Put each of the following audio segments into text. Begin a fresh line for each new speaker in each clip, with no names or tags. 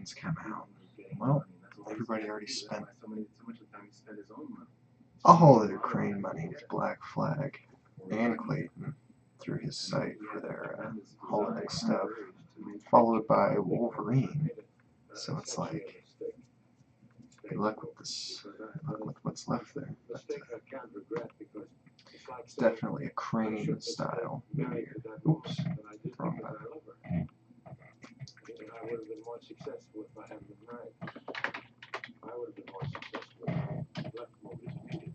Cranes come out. Well, everybody already spent all of their Crane money with Black Flag and Clayton through his site for their holiday stuff, followed by Wolverine. So it's like, good luck with this, good luck with what's left there. But, it's definitely a Crane style movie. Oops, wrong button.
I would have been more successful if I hadn't been married. I would have been more successful if I left movies immediately.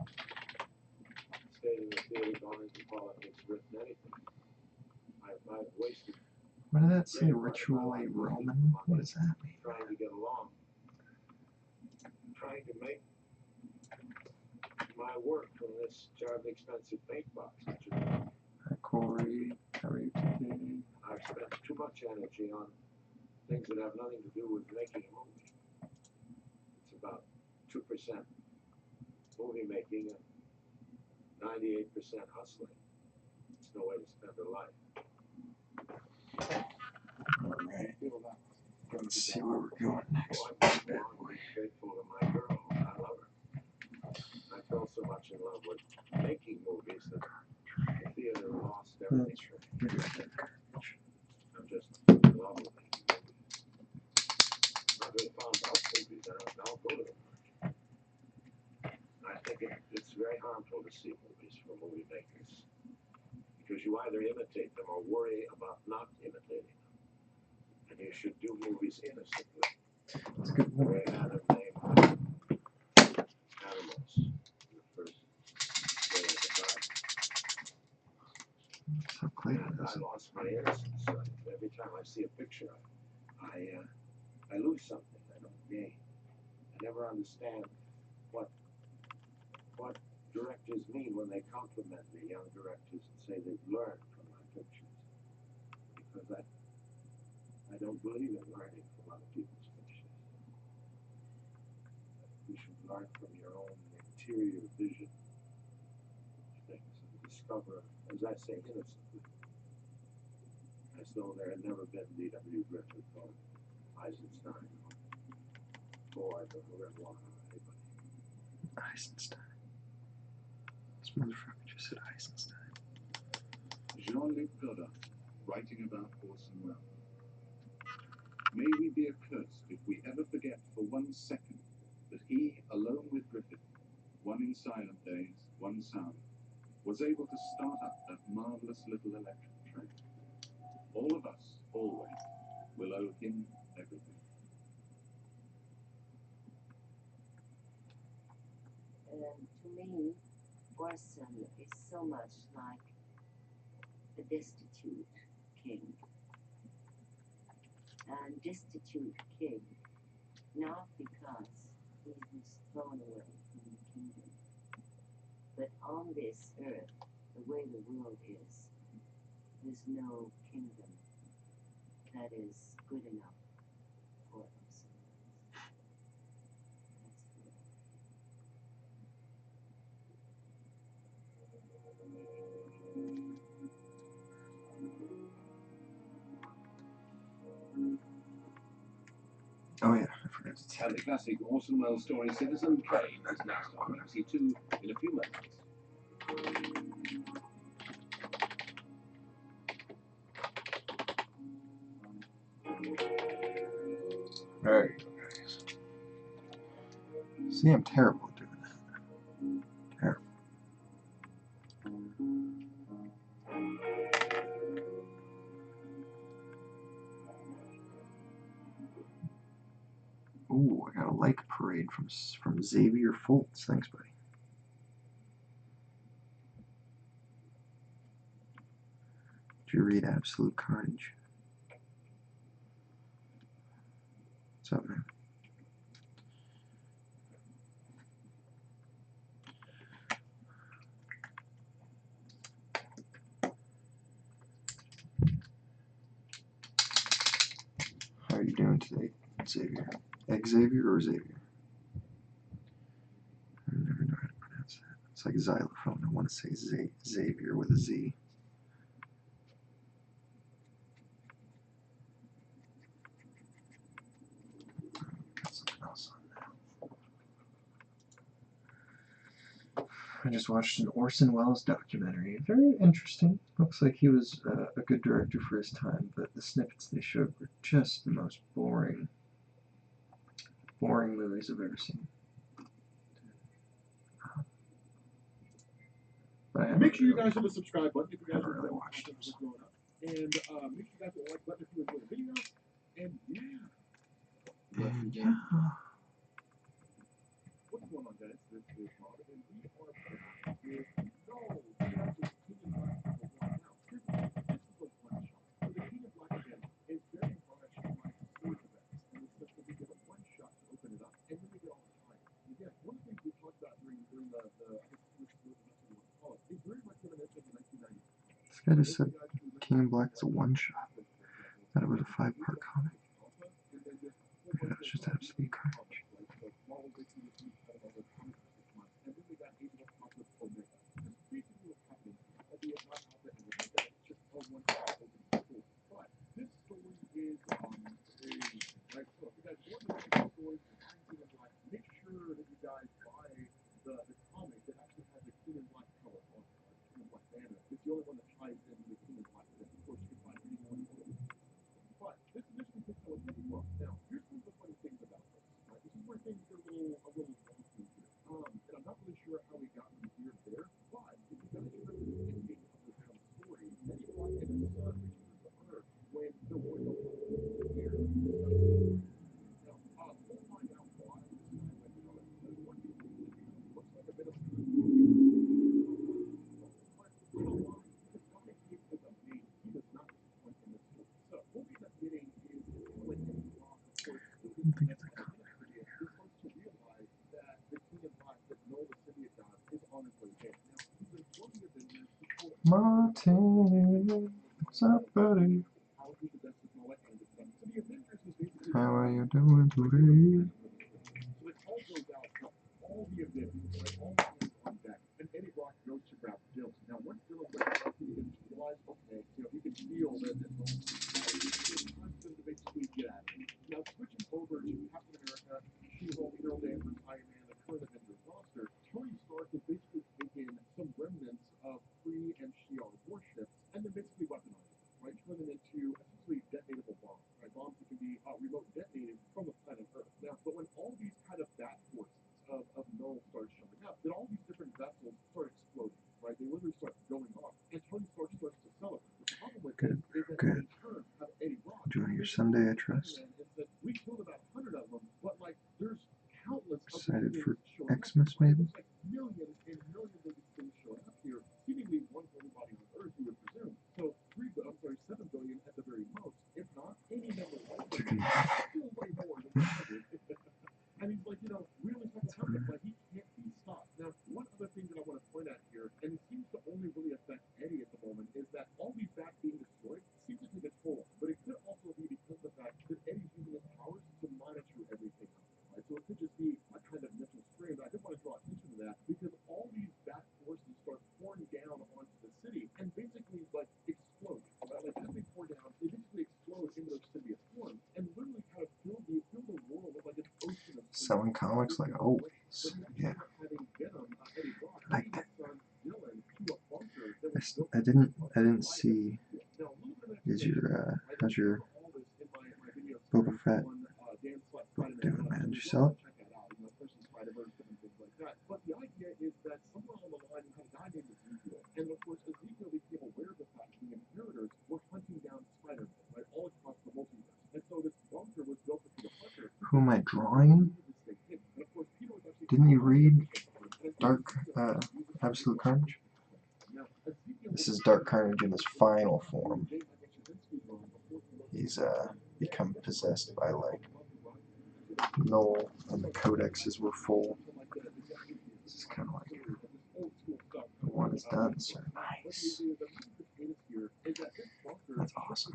Stayed in the theater, gone into politics, written anything. I've wasted.
What did that say? Ritually Roman? What does that mean?
Trying to get along. Trying to make my work from this terribly expensive paint box.
Hi, Corey. How are you today?
I've spent too much energy on things that have nothing to do with making a movie. It's about 2% movie making and 98% hustling. It's no way to spend a life.
Alright. Let's see where we're going next.
Faithful to my girl. I love her. I fell so much in love with making movies that the theater lost everything. I'm just in love with making movies. Not really found out movies. I don't go to them much. I think it's very harmful to see movies from movie makers because you either imitate them or worry about not imitating them. And you should do movies innocently.
That's a good point.
Adam named Animals the first day of the garden.
So Clayton
I
doesn't.
lost my innocence. Every time I see a picture, I lose something. I don't gain. I never understand what directors mean when they compliment me, young directors, and say they've learned from my pictures. Because I don't believe in learning from other people's pictures. You should learn from your own interior vision of things and discover, as I say, innocently, as though there had never been D.W. Griffith or Eisenstein or Ford or Renoir or anybody.
Eisenstein. This motherfucker just said Eisenstein.
Jean-Luc Godard, writing about Orson Welles. May we be accursed if we ever forget for 1 second that he, alone with Griffith, one in silent days, one sound, was able to start up that marvelous little electric train. All of us, always, will owe him everything.
To me, Orson is so much like a destitute king. And destitute king, not because he was thrown away from the kingdom, but on this earth, the way the world is, there's no kingdom that is good enough for us.
Oh yeah, I forgot to tell
And
you.
the classic Orson Welles story Citizen Kane is next on BBC 2 in a few moments.
There you go, guys. See, I'm terrible at doing that. Terrible. Ooh, I got a like parade from Xavier Foltz. Thanks, buddy. Did you read Absolute Carnage? What's up, man? How are you doing today, Xavier? Xavier or Xavier? I never know how to pronounce that. It's like xylophone. I want to say Xavier with a Z. I just watched an Orson Welles documentary. Very interesting. Looks like he was a good director for his time, but the snippets they showed were just the most boring movies I've ever seen. But I
Make sure you guys hit the subscribe button if you guys
haven't
are
really
growing
watched those.
up. And make sure you guys hit the like button if you enjoy the video. And yeah.
And yeah.
What's going on, guys? This is Rob, and we are back with no Justice King and Black number one. Now, here's the thing. This is a one shot. So the King of Black again is very much like sports events. And it's just that we get a one shot to open it up, and then we get all the time. And again, one of the things we talked about during the I guess first was the best one to call it. It's very much reminiscent of 1990.
This guy just said King in Black is a one-shot. Thought it was a 5-part comic. Okay, that's just absolute carnage.
Make sure that you guys buy the comic that actually has a King in Black color on it, King in Black banner. It's the only one that ties into the King in Black. Of course, you can find any one of those. But this edition picks out pretty well. Now, here's one of the funny things about this. Right? This is where things get a little wonky here. And I'm not really sure how we got from here to there, but if you guys remember the ending of the film story, Eddie Brock and his son return to Earth when there were no here. Now, we'll find out why this time went on. There's one thing that looks like a bit of but you know why? Because Dominic Cage is amazing. He does not disappoint in this story. So what we end up getting is when Eddie Brock, of course, still is the next administrator, he starts to realize that the King of Black that Noel the Symbiote God is on his way there. Now, he's been forming a business to pull
Martin, what's up, buddy?
how he the best of all that kind of stuff. So the Avengers is basically
How are you doing today?
so the call goes out to all the Avengers, right? All hands on deck. And Eddie Brock goes to grab Dylan. Now, once Dylan wakes up, he begins to realize, okay, you know, he can feel that it's all it's time for them to basically get at it. Now, switching over to Captain America, She-Hulk, Carol Danvers, Iron Man, the current Avengers roster, Tony Stark has basically taken some remnants of Kree and Shi'ar warships and then basically weaponized them, right? Turn them into essentially detonatable bombs, right? Bombs that can be remote detonated from the planet Earth. Now, but when all these kind of bat forces of Null start showing up, then all these different vessels start exploding, right? They literally start going off, and Tony Stark starts to celebrate. The problem with
Good,
this is that
good.
in turn, have Eddie Brock
Enjoying your Sunday, I trust.
we killed about 100 of them, but like there's countless of
Excited
these
for
things showing up.
Xmas, maybe?
There's like millions and millions of these things showing up here, seemingly one for everybody on Earth, you would presume. So 7 billion at the very most, if not any number of
Chicken.
still way more than 100. And he's like, you know, really type of helmet, like he can't be stopped. Now, one other thing that I want to point out here, and it seems to only really affect Eddie at the moment, is that all these bats being destroyed seems to take a toll. But it could also be because of the fact that Eddie's using his powers to monitor everything else, right? So it could just be a kind of mental strain. But I did want to draw attention to that because all these bat forces start pouring down onto the city and basically like explode. Right? Like as they pour down, they basically explode into those symbiote forms and literally kind of fill the world with like an ocean of
Selling comics like always. Yeah. Like that. I didn't see. How's your Boba Fett book doing, man? Did you sell it?
But the idea is that somewhere along the line you had a guy named Ezekiel, and of course Ezekiel became aware of the fact that the Inheritors were hunting down Spider-Man, right, all across the multiverse. And so this bunker was built to Peter Parker.
Who am I drawing? Didn't you read Dark Absolute Carnage? This is Dark Carnage in his final form. He's become possessed by like Null, and the codexes were full. This is kind of like the one is done, so nice. That's awesome.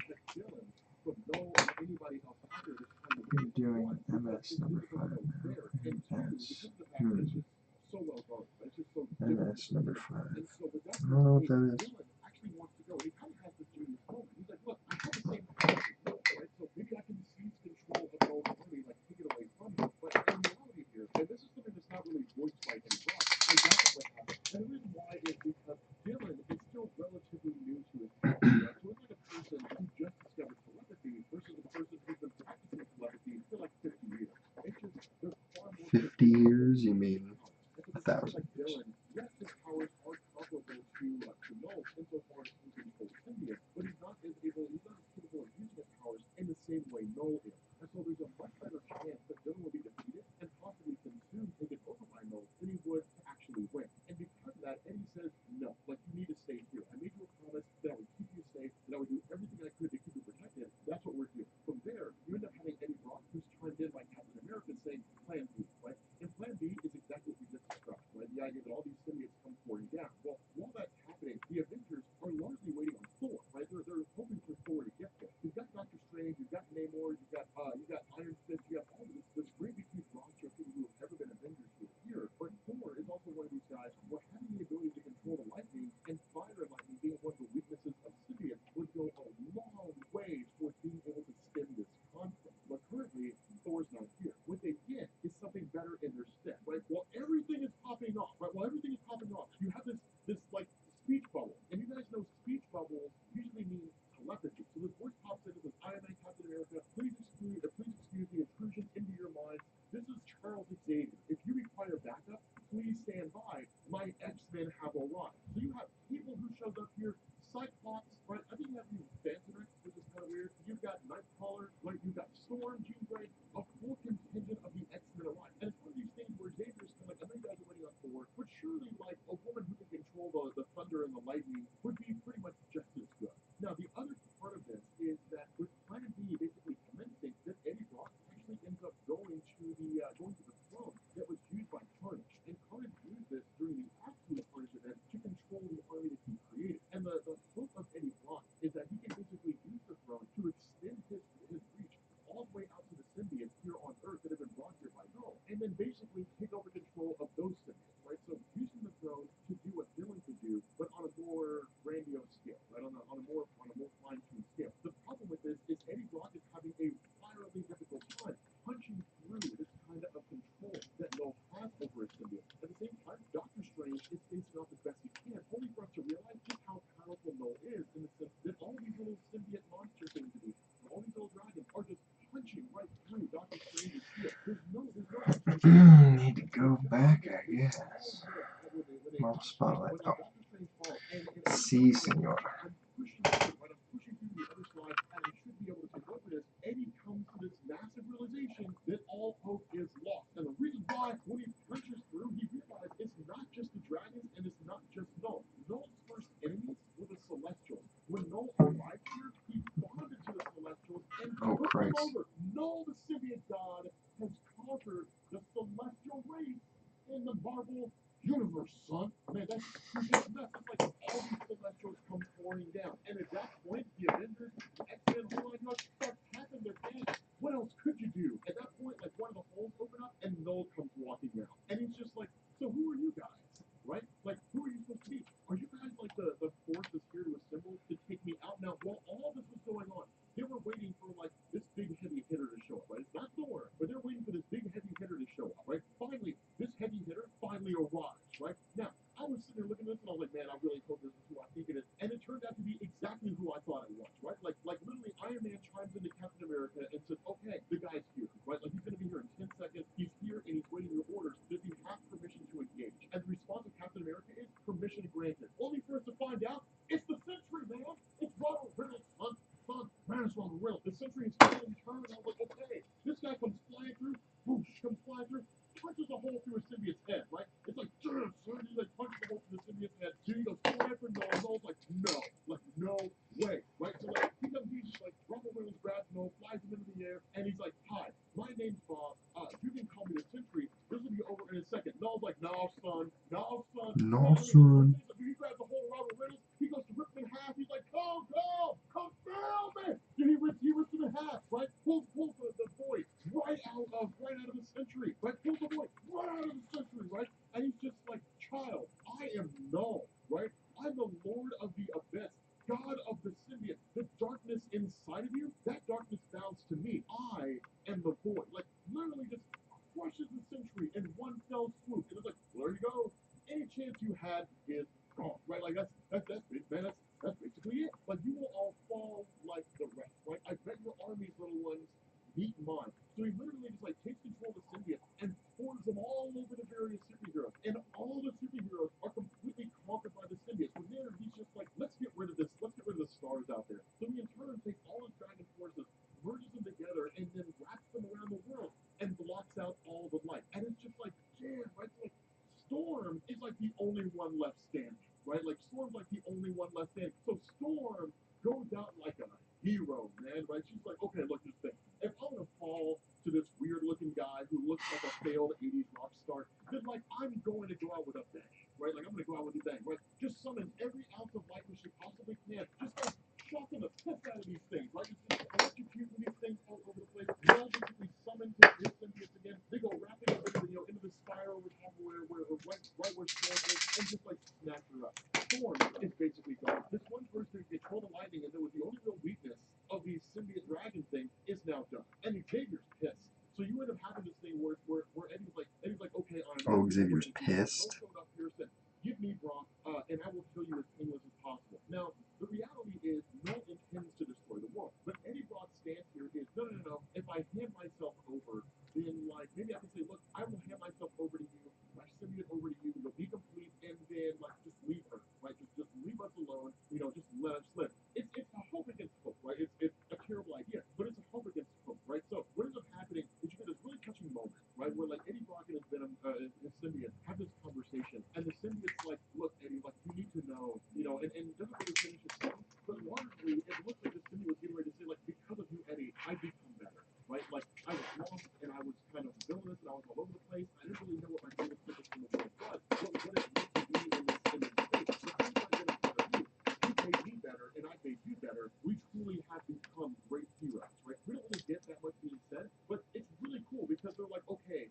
You're doing MS number 5 now. MS. MS number 5. I don't know what that is.
say like 50 years. It's just there's far more
50 years? You mean
It's
1,000
like
years?
Dylan. Yes, his powers are comparable to Null insofar as he can control symbiote, but he's not capable of using his powers in the same way Null is. And so there's a much better chance that Dylan will be defeated and possibly consumed, taken over by Null, than he would to actually win. And because of that, Eddie says, no, like, you need to stay here. I made you a promise that I would keep you safe, that I would do everything I could to keep you protected. That's what we're here. From there, you end up having Eddie Brock, who's chimed in by Captain America, saying, Plan B, right? And Plan B is exactly what we just described, right? The idea that all these symbiotes come pouring down. Well, while that's happening, the Avengers are largely waiting on Thor, right? They're hoping for Thor to get there. You've got Doctor Strange, you've got Namor, you've got Iron Fist, you have all this great big huge roster of people who have ever been Avengers who are here. But Thor is also one of these guys where having the ability to control the lightning and fire and lightning being one of the weaknesses of symbiotes would go a long way towards being able to stem this conflict. But currently, Thor's not here. What they get is something better in their stead, right? Well, everything is popping off, right? Well, everything is popping off. You have this like speech bubble, and you guys know speech bubbles usually mean telepathy. So this voice pops in and says, "I am Captain America. Please excuse the intrusion into your mind. This is Charles Xavier. If you require backup, please stand by. My X-Men have arrived." So you have people who showed up here. Cyclops, right? I think you have these Phantom, which is kind of weird. You've got Nightcrawler, right? You've got Storm, Jean Grey, a full contingent of the X-Men arrive. And it's one of these things where Xavier's kind of like, I know you guys are waiting on Thor, but surely, like, a woman who can control the thunder and the lightning would be pretty much just as good. Now, the other part of this is that with Plan B basically commencing, that Eddie Brock actually ends up going to the throne that was used by Carnage. And Carnage used this during the Absolute Carnage event to control the army that he created. And the hope of Eddie Brock is that he can basically use the throne to extend his reach all the way out to the symbiotes here on Earth that have been brought here by Null, and then basically take over control of those symbiotes, right? So using the throne to do what Dylan could do, but on a more grandiose scale, right? On a more fine-tuned scale. The problem with this is Eddie Brock is having a wildly difficult time punching through this kind of control that Null has over his symbiote. At the same time, Doctor Strange is facing off as best he can, only for us to realize just how powerful Null is in the sense that all these little symbiote monster things that he has, all these little dragons are just punching right through Doctor Strange's shield. There's no
Need to go back, I guess. Marvel Spotlight. Oh. Si, senor.
I'm pushing through the other side, and I should be able to take over this. Eddie comes to this massive realization that all hope is lost. And the reason why, when he punches through, he realizes it's not just the dragons and it's not just Null. Null's first enemies were the Celestials. When Null arrived here, he bonded to the Celestials and took them over. Null, the symbiote god, has conquered the Celestial race in the Marvel universe, son. Man, that's just nuts. It's like all these Celestials come pouring down. And at that point, the Avengers, the X-Men, whole line yards start tapping their pants. What else could you do? At that point, like, one of the holes open up and Null comes walking out. And he's just like, so who are you guys? Right? Like, who are you supposed to be? Are you guys like the force that's here to assemble to take me out? Now, while all this was going on, they were waiting for, like, this big heavy hitter to show up, right? It's not Thor, but they're waiting for this big heavy hitter to show up, right? Finally, this heavy hitter finally arrives, right? Now, I was sitting there looking at this and I was like, man, I really hope this is who I think it is. And it turned out to be exactly who I thought it was, right? Like literally Iron Man chimes into Captain America and says, okay, the guy's here, right? Like, he's going to be here in 10 seconds. He's here and he's waiting your orders. Does he have permission to engage? And the response of Captain America is permission granted. Only for us to find out it's the Sentry, man. It's Robert Reynolds, son. Man, it's Robert Reynolds. The Sentry is still in turn. I was like, okay, this guy comes flying through, whoosh, comes flying through, punches a hole through a symbiote's head, right? It's like, sir, he like punches a hole through the symbiote's head. So he goes, fly for Null. Null's like, no, way, right? So like, he's just like, Robert Reynolds grabs Null, flies him into the air, and he's like, hi, my name's Bob. You can call me the Sentry. This will be over in a second. Null's like, no, son.
No, son.
He grabs a hold of Robert Reynolds. He goes to rip him in half. He's like, come down, man. Dude, he rips him in half, right? Pulls the boy right out of the Sentry, right? Pulls the boy right out of the Sentry, right? And he's just like, child, I am Null, right? I'm the Lord of the Abyss, God of the symbiote. The darkness inside of you, that darkness bows to me. I am the void. Like, literally just crushes the Sentry in one fell swoop. And it's like, well, there you go. Any chance you had is gone, right? Like, that's it, man. That's basically it. Like, you will all fall like the rest, right? I bet your armies, little ones, meet mine. So he literally shuts out all the light, and it's just like, damn, right? Like Storm is like the only one left standing, right? Like Storm's like the only one left standing. So Storm goes out like a hero, man, right? She's like, okay, look, this thing. If I'm gonna fall to this weird-looking guy who looks like a failed '80s rock star, then like I'm going to go out with a bang, right? Like I'm gonna go out with a bang, right? Just summon every ounce of light we she possibly can. Just like shocking the piss out of these things, right? Just electrocuting these things all over the place. Now basically summon his symbiotes again. They go rapidly into the spiral where right where Storm is, and just like snatch her up. Storm is basically gone. This one person who controlled the lightning, and there was the only real weakness of the symbiote dragon thing, is now done. And Xavier's pissed. So you end up having this thing where Eddie's like, okay,
Oh, Xavier's pissed.
showed up here, said, give me Brock, and I will kill you as painless as possible. Now, the reality is, no one intends to destroy the world. But Eddie Brock's stance here is, no. If I hand myself over, then like maybe I can say, look, I will hand myself over to you, my symbiote over to you, you'll be complete, and then like just leave her, right? Just leave us alone, just let us live. It's a hope against hope, right? It's a terrible idea, but it's a hope against hope, right? So what ends up happening is you get this really touching moment, right, where like Eddie Brock and his Venom, his symbiote have this conversation, and the symbiote's like, look, Eddie, like you need to know, and doesn't really finish his sentence, but largely it looks like the symbiote was getting ready to say, like, because of you, Eddie, I become better, right? Like I was lost and I was kind of villainous and I was all over the place. I didn't really know what my greatest purpose in the world was. What it meant to be in this space. But things I did better you. You made me better and I made you better. We truly have become great heroes, right? We don't really get that much being said, but it's really cool because they're like, okay,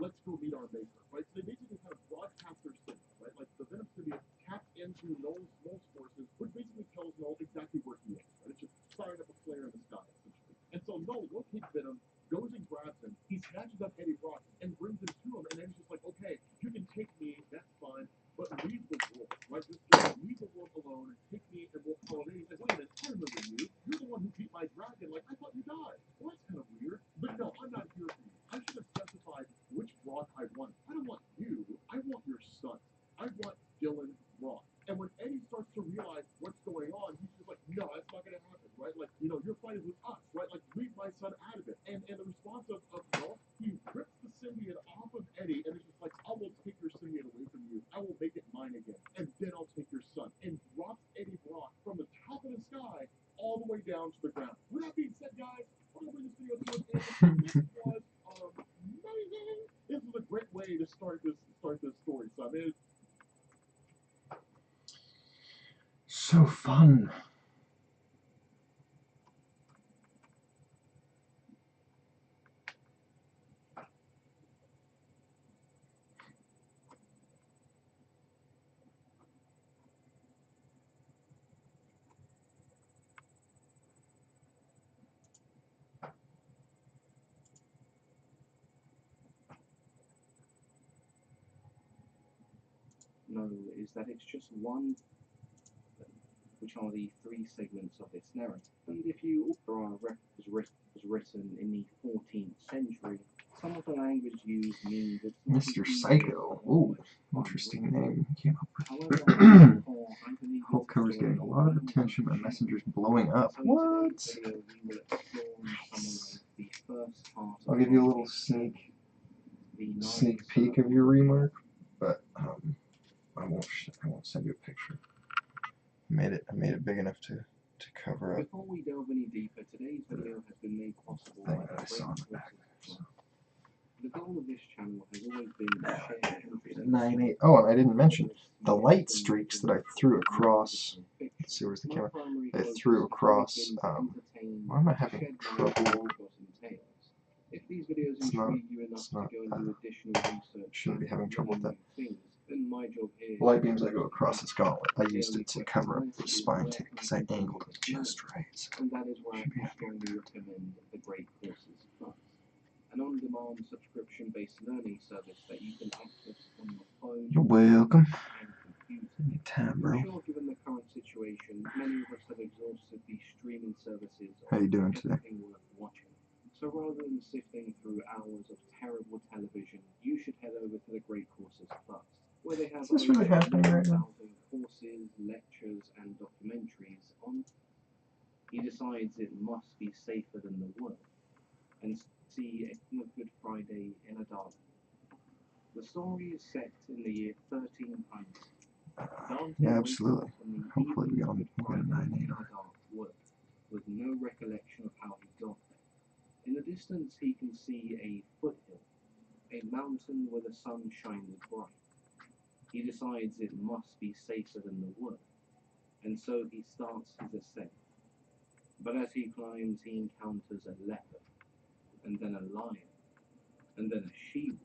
let's go meet our maker, right? So they basically kind of broadcast their signal, right? Like the Venom symbiote taps into Null's forces, which basically tells Null exactly where he is, right? It's just firing up a flare in the sky, essentially. And so Null locates Venom, goes and grabs him, he snatches up Eddie Brock and brings him to him, and then he's just like, okay, you can take me, that's fine, but leave the world, right? Just leave the world alone and take me and we'll call it in. He's like, wait a minute, I remember you. You're the one who beat my dragon. Like, I thought you died. Well, that's kind of weird. But no, I'm not here for you. I should have specified which Brock I want. I don't want you. I want your son. I want Dylan Brock. And when Eddie starts to realize what's going on, he's just like, no, that's not going to happen, right? Like, your fight is with us, right? Like, leave my son out of it. And the response of Null, he rips the symbiote off of Eddie, and it's just like, I will take your symbiote away from you. I will make it mine again, and then I'll take your son. And drops Eddie Brock from the top of the sky all the way down to the ground. With that being said, guys, I'm going to bring this video to an end. This was amazing. This was a great way to start this story. So, I mean,
So fun.
No, is that it's just one, which are the three segments of its narrative. And if you was written in the 14th century, some of the language used means it's not
Mr.
as easy
Psycho.
as
Ooh,
one
interesting name he came up
However,
with.
therefore, I believe
Hulk
it's
cover's
story
getting a lot of attention by messengers blowing up.
So
What?
in today's video, we will explore and summarize the first part of
I'll give you a little
Marvel's
sneak
the
peek of your remark, but I won't send you a picture. I made it big enough to cover up
Before we delve any deeper, today's video has been made possible
the thing
by
that I
the
saw in
great
the back
forces.
there.
The goal of this channel has always been to share everything.
9/8. Oh, and I didn't mention the light streaks that I threw across. Let's see, where's the camera? I threw across. Why am I having trouble?
If these videos
It's not.
intrigue you enough
It's not.
to go and do additional research,
Shouldn't be having trouble with that.
then my job here
The light beams I go across this gauntlet. I used it to cover up the spine tape because I angled it just right. So
and that is why
should be
I
happy with
strongly recommend the Great Courses Plus, an on-demand subscription-based learning service that you can access on your phone.
You're welcome.
And computer.
Anytime, bro.
I'm sure given the current situation, many of us have exhausted these streaming services.
How you doing today?
Everything worth watching. So rather than sifting through hours of terrible television, you should head over to the Great Courses Plus, where they have
Is this really happening right now?
1,000 courses, lectures, and documentaries on. He decides it must be safer than the world, and see Good Friday in Adana. The story is set in the year 1300. Dante
Yeah,
wakes
absolutely.
up on the
Hopefully
evening
we'll
of
get
Good
a
Friday
9/8
in
on
a dark wood, with no recollection of how he got there. In the distance he can see a foothill, a mountain where the sun shines bright. He decides it must be safer than the wood, and so he starts his ascent. But as he climbs he encounters a leopard, and then a lion, and then a she-wolf.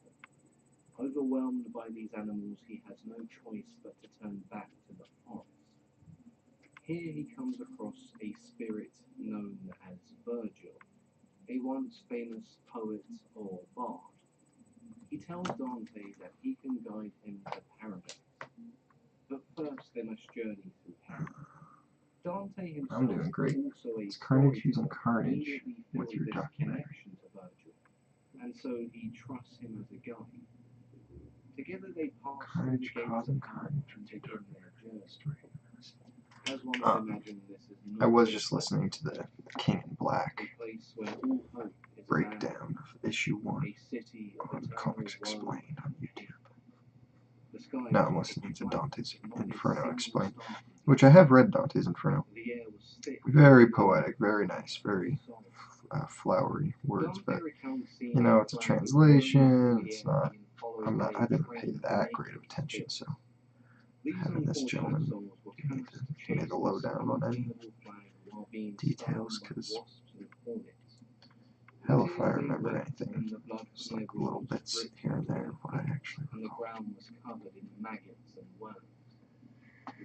Overwhelmed by these animals, he has no choice but to turn back to the forest. Here he comes across a spirit known as Virgil, a once famous poet or bard. He tells Dante that he can guide him to paradise, but first they must journey through hell. Dante himself
I'm doing great.
also a
It's Carnage
storyteller,
using Carnage
immediately
with
feels
your
this
documentary.
connection to Virgil, and so he trusts him as a guide. Together they pass through the
Carnage
gates
causing
of hell
carnage
and
with your
begin their journey.
documentary.
As one
Ah.
would imagine, this is
I
not
was just listening to the King in
a
Black
place where all hope is
breakdown of issue 1
a city of
on
eternal
Comics
woe
Explained on
and
YouTube.
The sky
Now
was
I'm
like
listening to
a
Dante's
twilight, not a
Inferno
single
Explained,
star could be
which I have read Dante's Inferno.
The air was thick.
Very poetic, very nice, very
Soft.
flowery words,
Dante
but
recounts seeing
you know, it's a
clouds of
translation,
burning
it's
in the
not,
air being followed by
I
a
didn't pay
train
that
naked
great of attention,
spirits.
so
These
having this
unfortunate
gentleman
souls were
give me
cursed to
give me
chase
the
this
lowdown on any
unattainable flag while being
details,
stung by
'cause
wasps and hornets.
hell,
The
if I
tears they
remember
wept
anything,
and the blood
it's
from their
like little
wounds
bits
dripped
here and
into
there
their
of what I
clothes,
actually
and the
recall.
ground was covered in maggots and worms.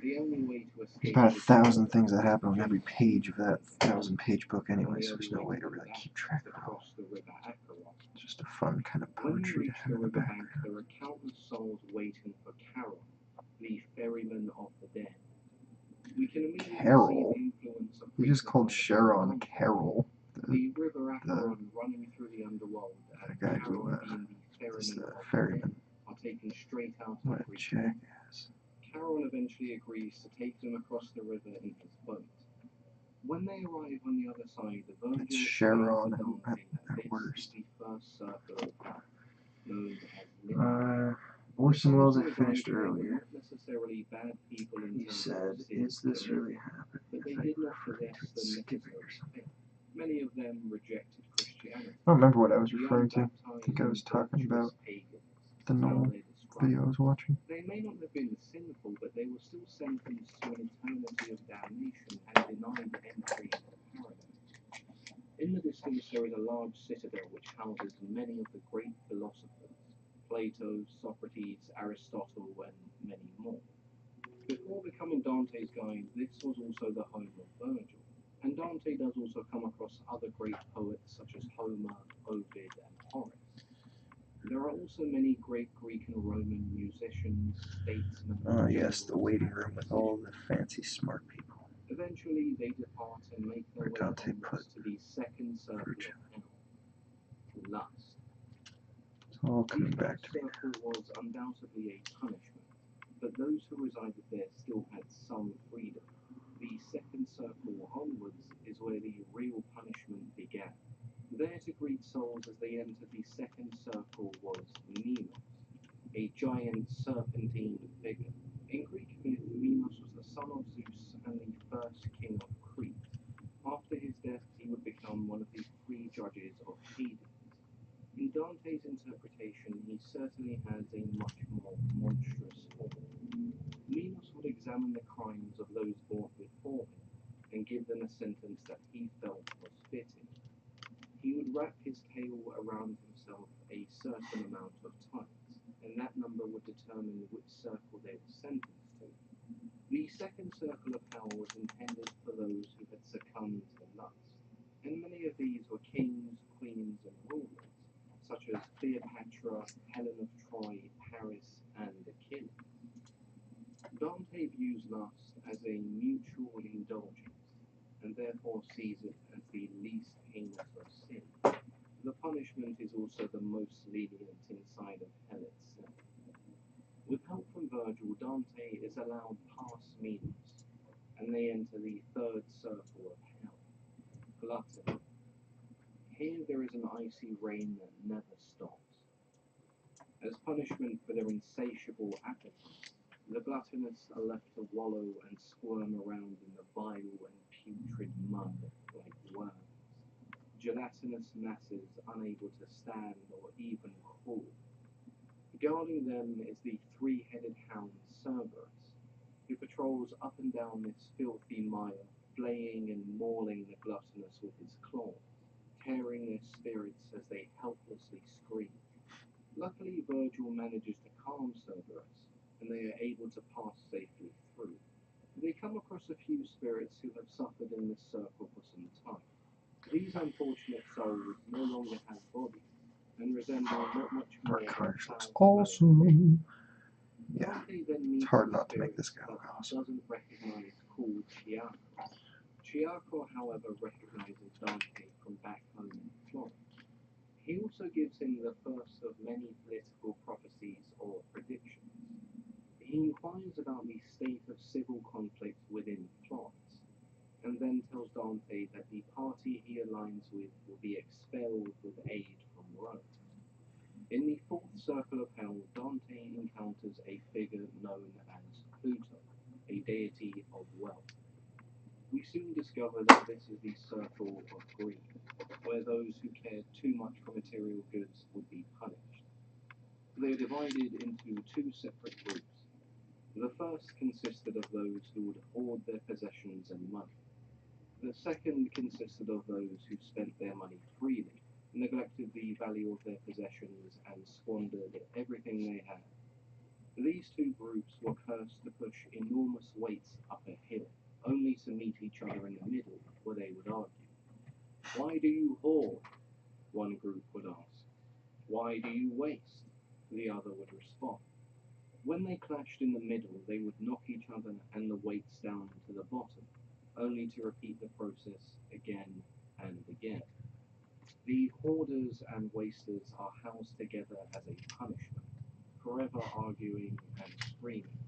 The only way to
There's
escape
about
this
1,000
horror
things that
was
happen
to
on every
jump
page of that
into
1,000-page book anyway,
and the
so there's
only
no
way
way to
to do
really
that
keep
was
track
to
of it all.
cross the river Acheron.
It's just a fun kind of
When they
poetry to
reach
have
the
in the
riverbank,
background.
there are countless souls waiting for Charon, the ferryman of the dead. We can immediately
Carol?
see the influence of
He just called
Greek
Sharon
mythology.
Carol.
The river Acheron running through the underworld
The
and
guy
Charon
who
being the
is
ferryman
the
of the dead
ferryman.
are taken straight out
What
of
a
Greek.
jackass.
Charon eventually agrees to take them across the river in his boat. When they arrive on the other side, Virgil
It's
explains
Sharon
to Dante
at
that this
worst.
is the first circle of hell, known as Limbo.
Orson Welles I
The
finished
souls who arrived there were
earlier.
not necessarily bad people in
He
terms
said,
of sin
is this
committed,
really happening?
but they
As I
did not
referred
possess
to it
the
skipping or
necessary
something.
faith. Many of them rejected Christianity.
I don't remember what I was
The
referring to. I
unbaptized
think I was
and
talking
virtuous
about
pagans,
the
is how
Noel
they're described.
video I was watching.
They may not have been sinful, but they were still sentenced to an eternity of damnation and denied entry into paradise. In the distance there is a large citadel which houses many of the great philosophers, Plato, Socrates, Aristotle, and many more. Before becoming Dante's guide, this was also the home of Virgil, and Dante does also come across other great poets such as Homer, Ovid, and Horace. There are also many great Greek and Roman musicians, statesmen,
Oh yes, the
generals,
waiting
and
room with all the
physicians.
fancy smart people.
Eventually, they depart and make their
Where
way
Dante
onwards to the second circle
Virgil.
of hell, lust.
It's all
The
coming back
first
to me.
circle was undoubtedly a punishment, but those who resided there still had some freedom. The second circle onwards is where the real punishment began. There to greet souls as they entered the second circle was Minos, a giant serpentine figure. In Greek myth, Minos was the son of Zeus and the first king of Crete. After his death, he would become one of the three judges of Hades. In Dante's interpretation, he certainly has a much more monstrous form. Minos would examine the crimes of those born before him and give them a sentence that he felt was fitting. He would wrap his tail around himself a certain amount of times, and that number would determine which circle they were sentenced to. The second circle of hell was intended for those who had succumbed to lust, and many of these were kings, queens, and rulers, such as Cleopatra, Helen of Troy, Paris, and Achilles. Dante views lust as a mutual indulgence, and therefore sees it as the least heinous of sins. The punishment is also the most lenient inside of hell itself. With help from Virgil, Dante is allowed past Minos, and they enter the third circle of hell, gluttony. Here there is an icy rain that never stops. As punishment for their insatiable appetite, the gluttonous are left to wallow and squirm around in the vile and putrid mud like worms, gelatinous masses unable to stand or even crawl. Guarding them is the three-headed hound Cerberus, who patrols up and down this filthy mire, flaying and mauling the gluttonous with his claws, tearing their spirits as they helplessly scream. Luckily, Virgil manages to calm Cerberus, and they are able to pass safely through. They come across a few spirits who have suffered in this circle for some time. These unfortunate souls no longer have bodies, and resemble not much more
Our
than
commercial's
foul
awesome. Yeah,
Dante then meets
it's hard
a
not to make
spirit
this guy
that
look
he
awesome.
doesn't recognize called Chiaco. Chiaco, however, recognizes Dante from back home in Florence. He also gives him the first of many political prophecies or predictions. He inquires about the state of civil conflict within Florence, and then tells Dante that the party he aligns with will be expelled with aid from Rome. In the fourth circle of hell, Dante encounters a figure known as Pluto, a deity of wealth. We soon discover that this is the circle of greed, where those who cared too much for material goods would be punished. They are divided into two separate groups. The first consisted of those who would hoard their possessions and money. The second consisted of those who spent their money freely, neglected the value of their possessions, and squandered everything they had. These two groups were cursed to push enormous weights up a hill, only to meet each other in the middle, where they would argue. "Why do you hoard?" one group would ask. "Why do you waste?" the other would respond. When they clashed in the middle, they would knock each other and the weights down to the bottom, only to repeat the process again and again. The hoarders and wasters are housed together as a punishment, forever arguing and screaming,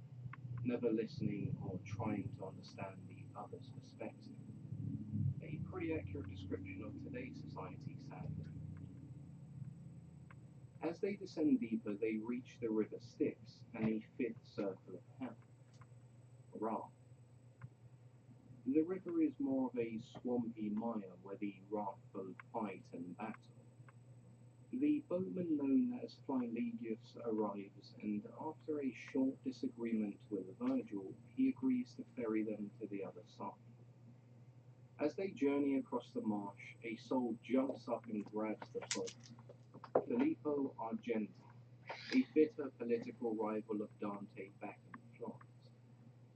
never listening or trying to understand the other's perspective. A pretty accurate description of today's society, sadly. As they descend deeper, they reach the river Styx and the fifth circle of hell, Ra. The river is more of a swampy mire where the wrathful fight and battle. The boatman known as Phileligus arrives, and after a short disagreement with Virgil, he agrees to ferry them to the other side. As they journey across the marsh, a soul jumps up and grabs the boat. Filippo Argenti, a bitter political rival of Dante back in Florence.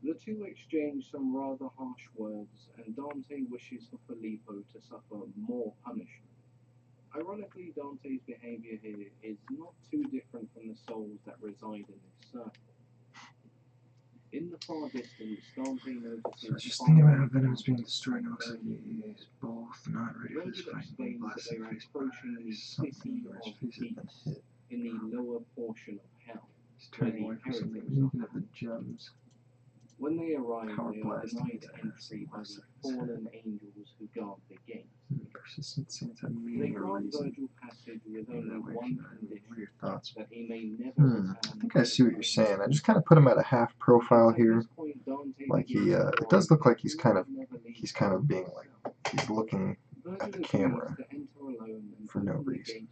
The two exchange some rather harsh words, and Dante wishes for Filippo to suffer more punishment. Ironically, Dante's behavior here is not too different from the souls that reside in this circle. In the far distance, Dante notices.
So I was just thinking about how Venom is being destroyed, and it looks like he's both not ready for this
Virgil
fight.
explains that
Blasted
they are
face
approaching the
something
city
where his
of
face has been
peace
hit.
in the lower portion of hell.
He's turning away from something. Maybe you can have the gems.
When they arrive,
Power
they are
blast
denied
into
entry by
ass.
the fallen angels who guard the gates.
Persistent Santa
They
meaning or
grant
reason.
Virgil passage with
That
only
way,
one
what are
condition,
your thoughts?
that he may never
I
return.
think I see what you're saying. I just kind of put him at a half profile here. Like he, it does look like he's kind of being like, he's looking at the camera for no reason.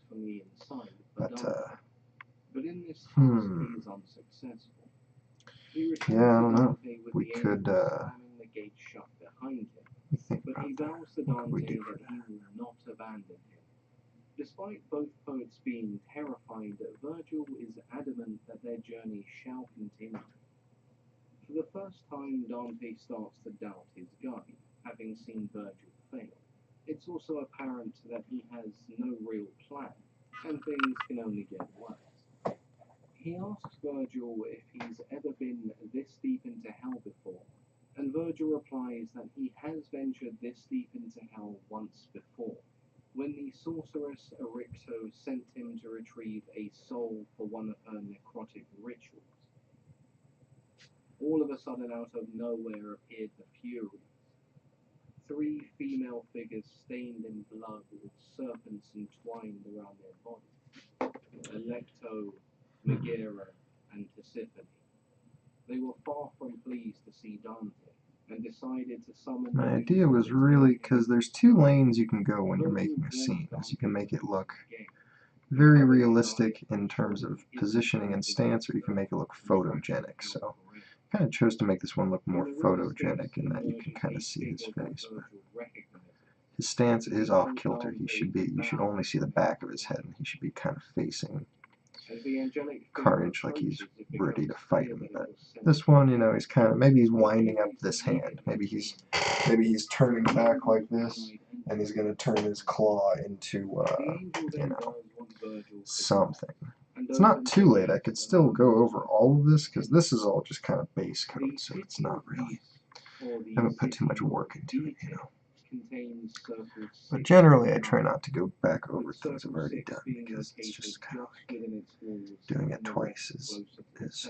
But,
in this task, he is unsuccessful. He returns
yeah, I
to
don't know.
Dante with
We
the
could,
angel slamming the gate shut behind him,
let me think
but he
about that.
vows to
What could we
Dante
do for
that
that?
he will not abandon him. Despite both poets being terrified, Virgil is adamant that their journey shall continue. For the first time, Dante starts to doubt his guide, having seen Virgil fail. It's also apparent that he has no real plan, and things can only get worse. He asks Virgil if he's ever been this deep into hell before, and Virgil replies that he has ventured this deep into hell once before, when the sorceress Eryxo sent him to retrieve a soul for one of her necrotic rituals. All of a sudden, out of nowhere appeared the Furies, 3 female figures stained in blood with serpents entwined around their bodies. Alecto, Megara, and Tisiphone. They were far from pleased to see Dante, and decided to summon
My
Medusa
idea was
to
really,
take him.
because there's two lanes you can go when you're making a scene, is you can make it look very realistic in terms of positioning and stance, or you can make it look photogenic. So I kind of chose to make this one look more photogenic in that you can kind of see his face. But his stance is off kilter. You should only see the back of his head, and he should be kind of facing Carnage like he's ready to fight him. But this one, you know, he's kind of, maybe he's winding up this hand. Maybe he's turning back like this, and he's gonna turn his claw into you know, something. It's not too late. I could still go over all of this because this is all just kind of base code, so it's not really. I haven't put too much work into it, you know. But generally, I try not to go back over things I've already done because it's just kind of like doing it twice is that's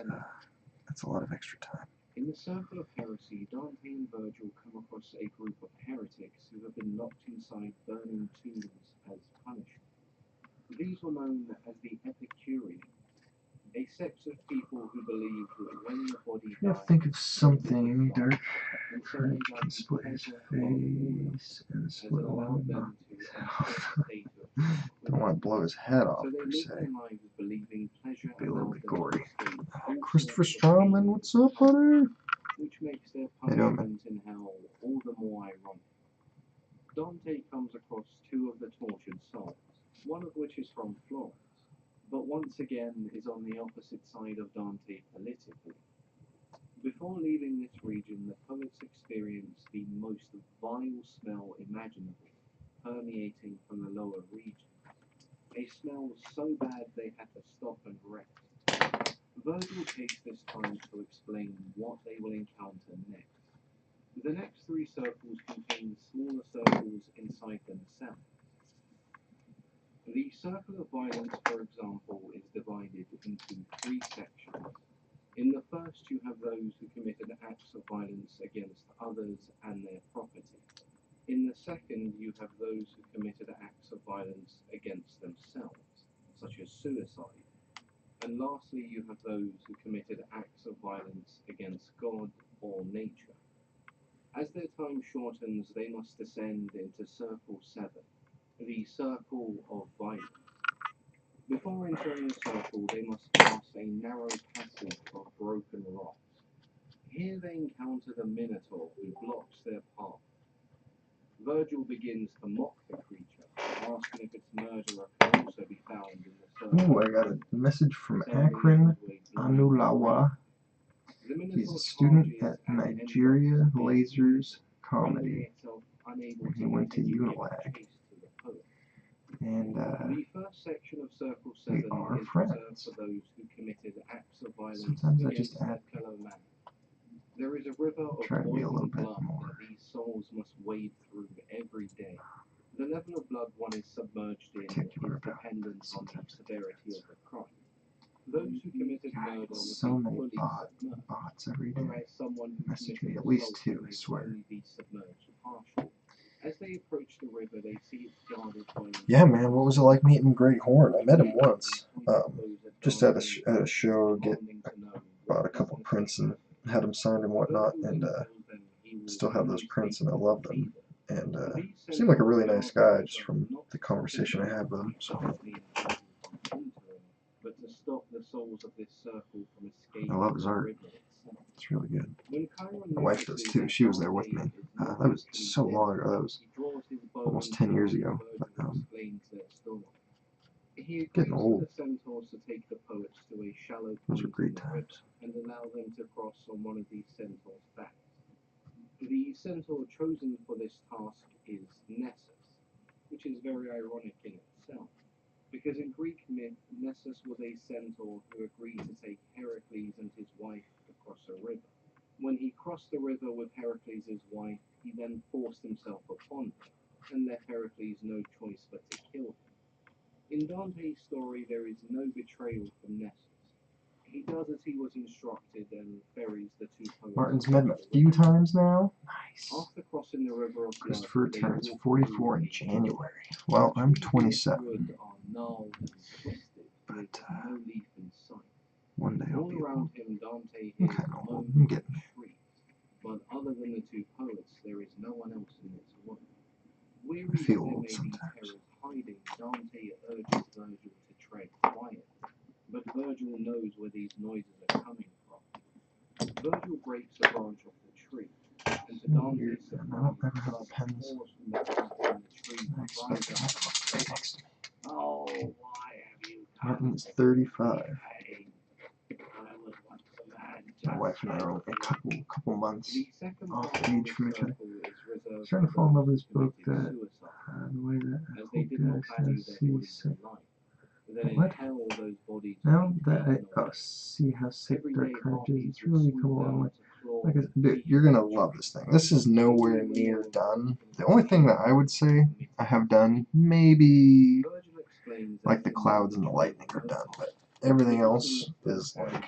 a lot of extra time.
In the circle of heresy, Dante and Virgil come across a group of heretics who have been locked inside burning tombs as punishment. These were known as the Epicureans, a sect of people who believed that when the body
I'm trying to think of something dark. I can split his face and split along the don't want to blow his head off per se. Be a little bit gory. Christopher Stromlin, what's up, honey?
Which makes their
How you doing, man?
punishment in hell all the more ironic. Dante comes across 2 of the tortured souls, one of which is from Florence, but once again is on the opposite side of Dante politically. Before leaving this region, the poets experience the most vile smell imaginable, permeating from the lower region. A smell so bad they had to stop and rest. Virgil takes this time to explain what they will encounter next. The next 3 circles contain smaller circles inside themselves. The circle of violence, for example, is divided into 3 sections. In the first, you have those who committed acts of violence against others and their property. In the second, you have those who committed acts of violence against themselves, such as suicide. And lastly, you have those who committed acts of violence against God or nature. As their time shortens, they must descend into Circle 7, the Circle of Violence. Before entering the circle, they must pass a narrow passage of broken rocks. Here they encounter the Minotaur, who blocks their path. Virgil begins to mock the creature, asking if its murderer can also be found in the circle.
Ooh, I got a message from Akron Anulawa. He's a student at Nigeria Lasers Comedy. He went to Unilag. And
the first section of Circle
we
7
are
is
friends.
reserved for those who committed acts of violence
Sometimes I
against
just
their
add
fellow man. There is a river of
try to be a little
boiling
bit
blood
more.
that these souls must wade through every day. The level of blood one is submerged in
particular
is
about
dependent on the
sometimes
severity of the crime. Those who committed murder would
so
be
many
fully submerged,
bots every day.
whereas someone who
Message me
committed
at least
assault
2, I
would
swear.
only be submerged partially. As they approach the river, they see it guarded by
Yeah, man, what was it like meeting Great Horn? I met him once, just at a show. Bought a couple prints and had them signed and whatnot, and still have those prints, and I love them. And seemed like a really nice guy, just from the conversation I had with him. So
but to stop the souls of this circle from escaping
I love his
the
art.
river itself.
it's really good.
When Chiron
My wife does
notices
too.
that
She was there with
Dante
me.
is
That
not
was
actually
so
dead,
long ago. That was
he draws his bow
almost
and
10 years
arrow
ago.
Virgil
But
explains their story. He agrees
getting
with
old.
the centaurs to take the poets to a shallow
Those were
point
great
in the river
times.
and allow them to cross on one of these centaurs' backs. The centaur chosen for this task is Nessus, which is very ironic in itself, because in Greek myth, Nessus was a centaur who agreed to take Heracles and his wife across a river. When he crossed the river with Heracles' wife, he then forced himself upon her, and left Heracles no choice but to kill him. In Dante's story, there is no betrayal from Nessus. He does as he was instructed and ferries the two poets.
Martin's met him a few times now. Nice.
After crossing the river of
Christopher
blood, they
turns
walk
44 in
through a
January. Well, I'm
trees in
27,
wood are gnarled and twisted,
but
with no leaf in sight.
one day I'll
All
be
around
old.
him, Dante
I'm
hears
kind of old.
moans
I'm
and
getting there.
shrieks, but other than the two poets, there is no one else in this world. Weary
I feel
as there
old
may be
sometimes.
terrors hiding, Dante urges Virgil to tread quiet, but Virgil knows where these noises are coming from. Virgil breaks a branch off the tree, and to
So
Dante's
weird, man. I
surprise,
don't ever have
blood
pens.
pours from the gap in the tree
I
and
expect
dries
to
up.
have right next to me.
Oh, why have you come?
Martin's 35.
I was once a man
My
just
wife and I are only a couple months
The second
off
part of
age
the
from each other.
circle is reserved
Starting to
for
fall in love with
those
this book
who
that
committed suicide,
the way that I
as they
hope
did
that
not
I
value their
see
bodies
sick.
in life. That in
What?
hell those bodies
Now
would be
that I
taken away.
see how sick
Everyday
Dark Carnage is,
harpies
it's
would
really
swoop
come a long
down
way.
to claw
Like,
and
dude,
feast
you're gonna
on the
love
tree.
this thing. This is nowhere
Even
near
though
done. The
nothing
only thing that I would say I have done, maybe
Virgil explains
like
that
the clouds and the lightning are done, but everything else is like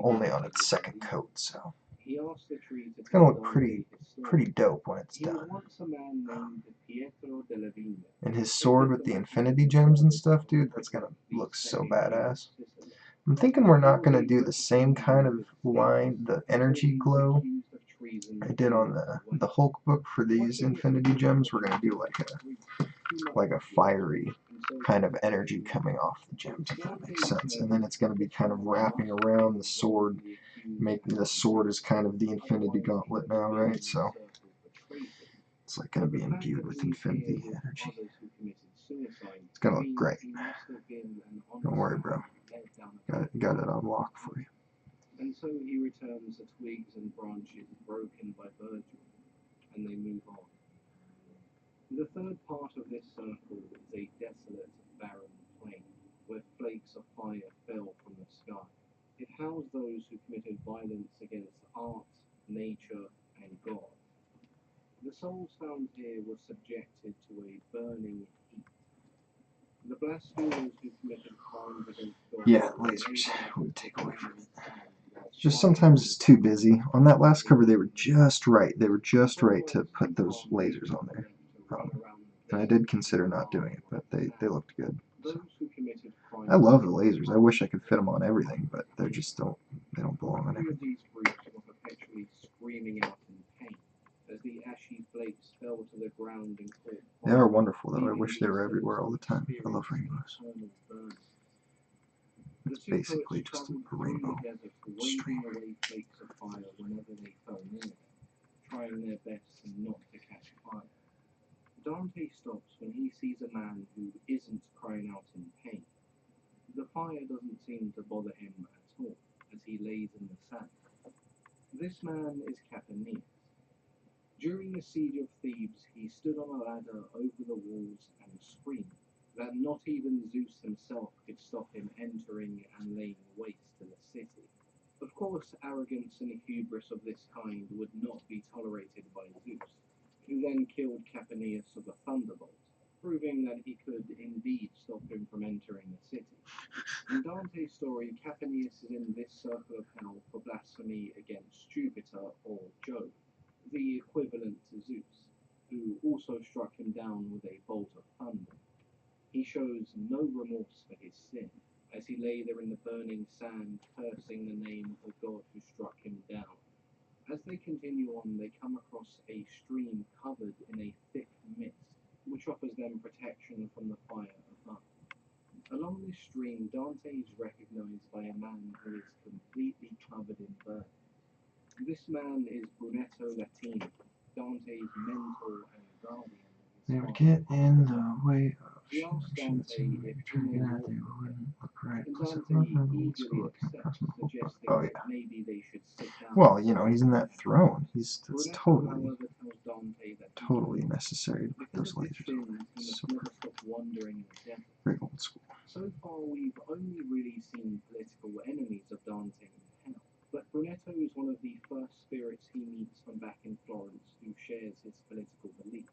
only on its second coat, so
He asked the tree to
it's gonna
tell
look
Dante his story.
pretty dope when it's
He was
done.
once a man named Pietro della Vigna.
And his sword with the infinity gems and stuff, dude, that's gonna look so badass. I'm thinking we're not gonna do the same kind of line, the energy glow I did on the Hulk book for these infinity gems. We're gonna do like a fiery kind of energy coming off the gems, if that makes sense. And then it's gonna be kind of wrapping around the sword, making the sword is kind of the infinity gauntlet now, right? So it's like gonna be imbued with infinity energy. It's gonna look great. Don't worry, bro. Got it on lock for you.
And so he returns the twigs and branches broken by Virgil, and they move on. The third part of this circle is a desolate, barren plain, where flakes of fire fell from the sky. It housed those who committed violence against art, nature, and God. The souls found here were subjected to a burning heat. The blasphemers who committed crimes against God.
Yeah, lasers would take away from it. Just sometimes it's too busy. On that last cover, they were just right. They were just right to put those lasers on there. And I did consider not doing it, but they looked good. So. I love the lasers. I wish I could fit them on everything, but they just don't belong on everything. They are wonderful, though. I wish they were everywhere all the time. I love rainbows. It's basically just a rainbow stream.
Trying their best not to catch fire. Dante stops when he sees a man who isn't crying out in pain. The fire doesn't seem to bother him at all as he lays in the sand. This man is Capaneus. During the siege of Thebes, he stood on a ladder over the walls and screamed that not even Zeus himself could stop him entering and laying waste to the city. Of course, arrogance and hubris of this kind would not be tolerated by Zeus, who then killed Capaneus of a thunderbolt, proving that he could indeed stop him from entering the city. In Dante's story, Capaneus is in this circle of hell for blasphemy against Jupiter or Jove, the equivalent to Zeus, who also struck him down with a bolt of thunder. He shows no remorse for his sin, as he lay there in the burning sand, cursing the name of the god who struck him down. As they continue on, they come across a stream covered in a thick mist, which offers them protection from the fire above. Along this stream, Dante is recognized by a man who is completely covered in burn. This man is Brunetto Latini, Dante's mentor and guardian.
They would get in the way of
He asks Dante if
you're trying to get out, they wouldn't look right. Plus, I love how the old school looking across my whole book. Oh yeah.
maybe they should sit down.
Well, you know, he's in that throne. It's totally necessary to put those lasers on there. It's so perfect. Very old school.
So far, we've only really seen political enemies of Dante in hell, but Brunetto is one of the first spirits he meets from back in Florence who shares his political beliefs.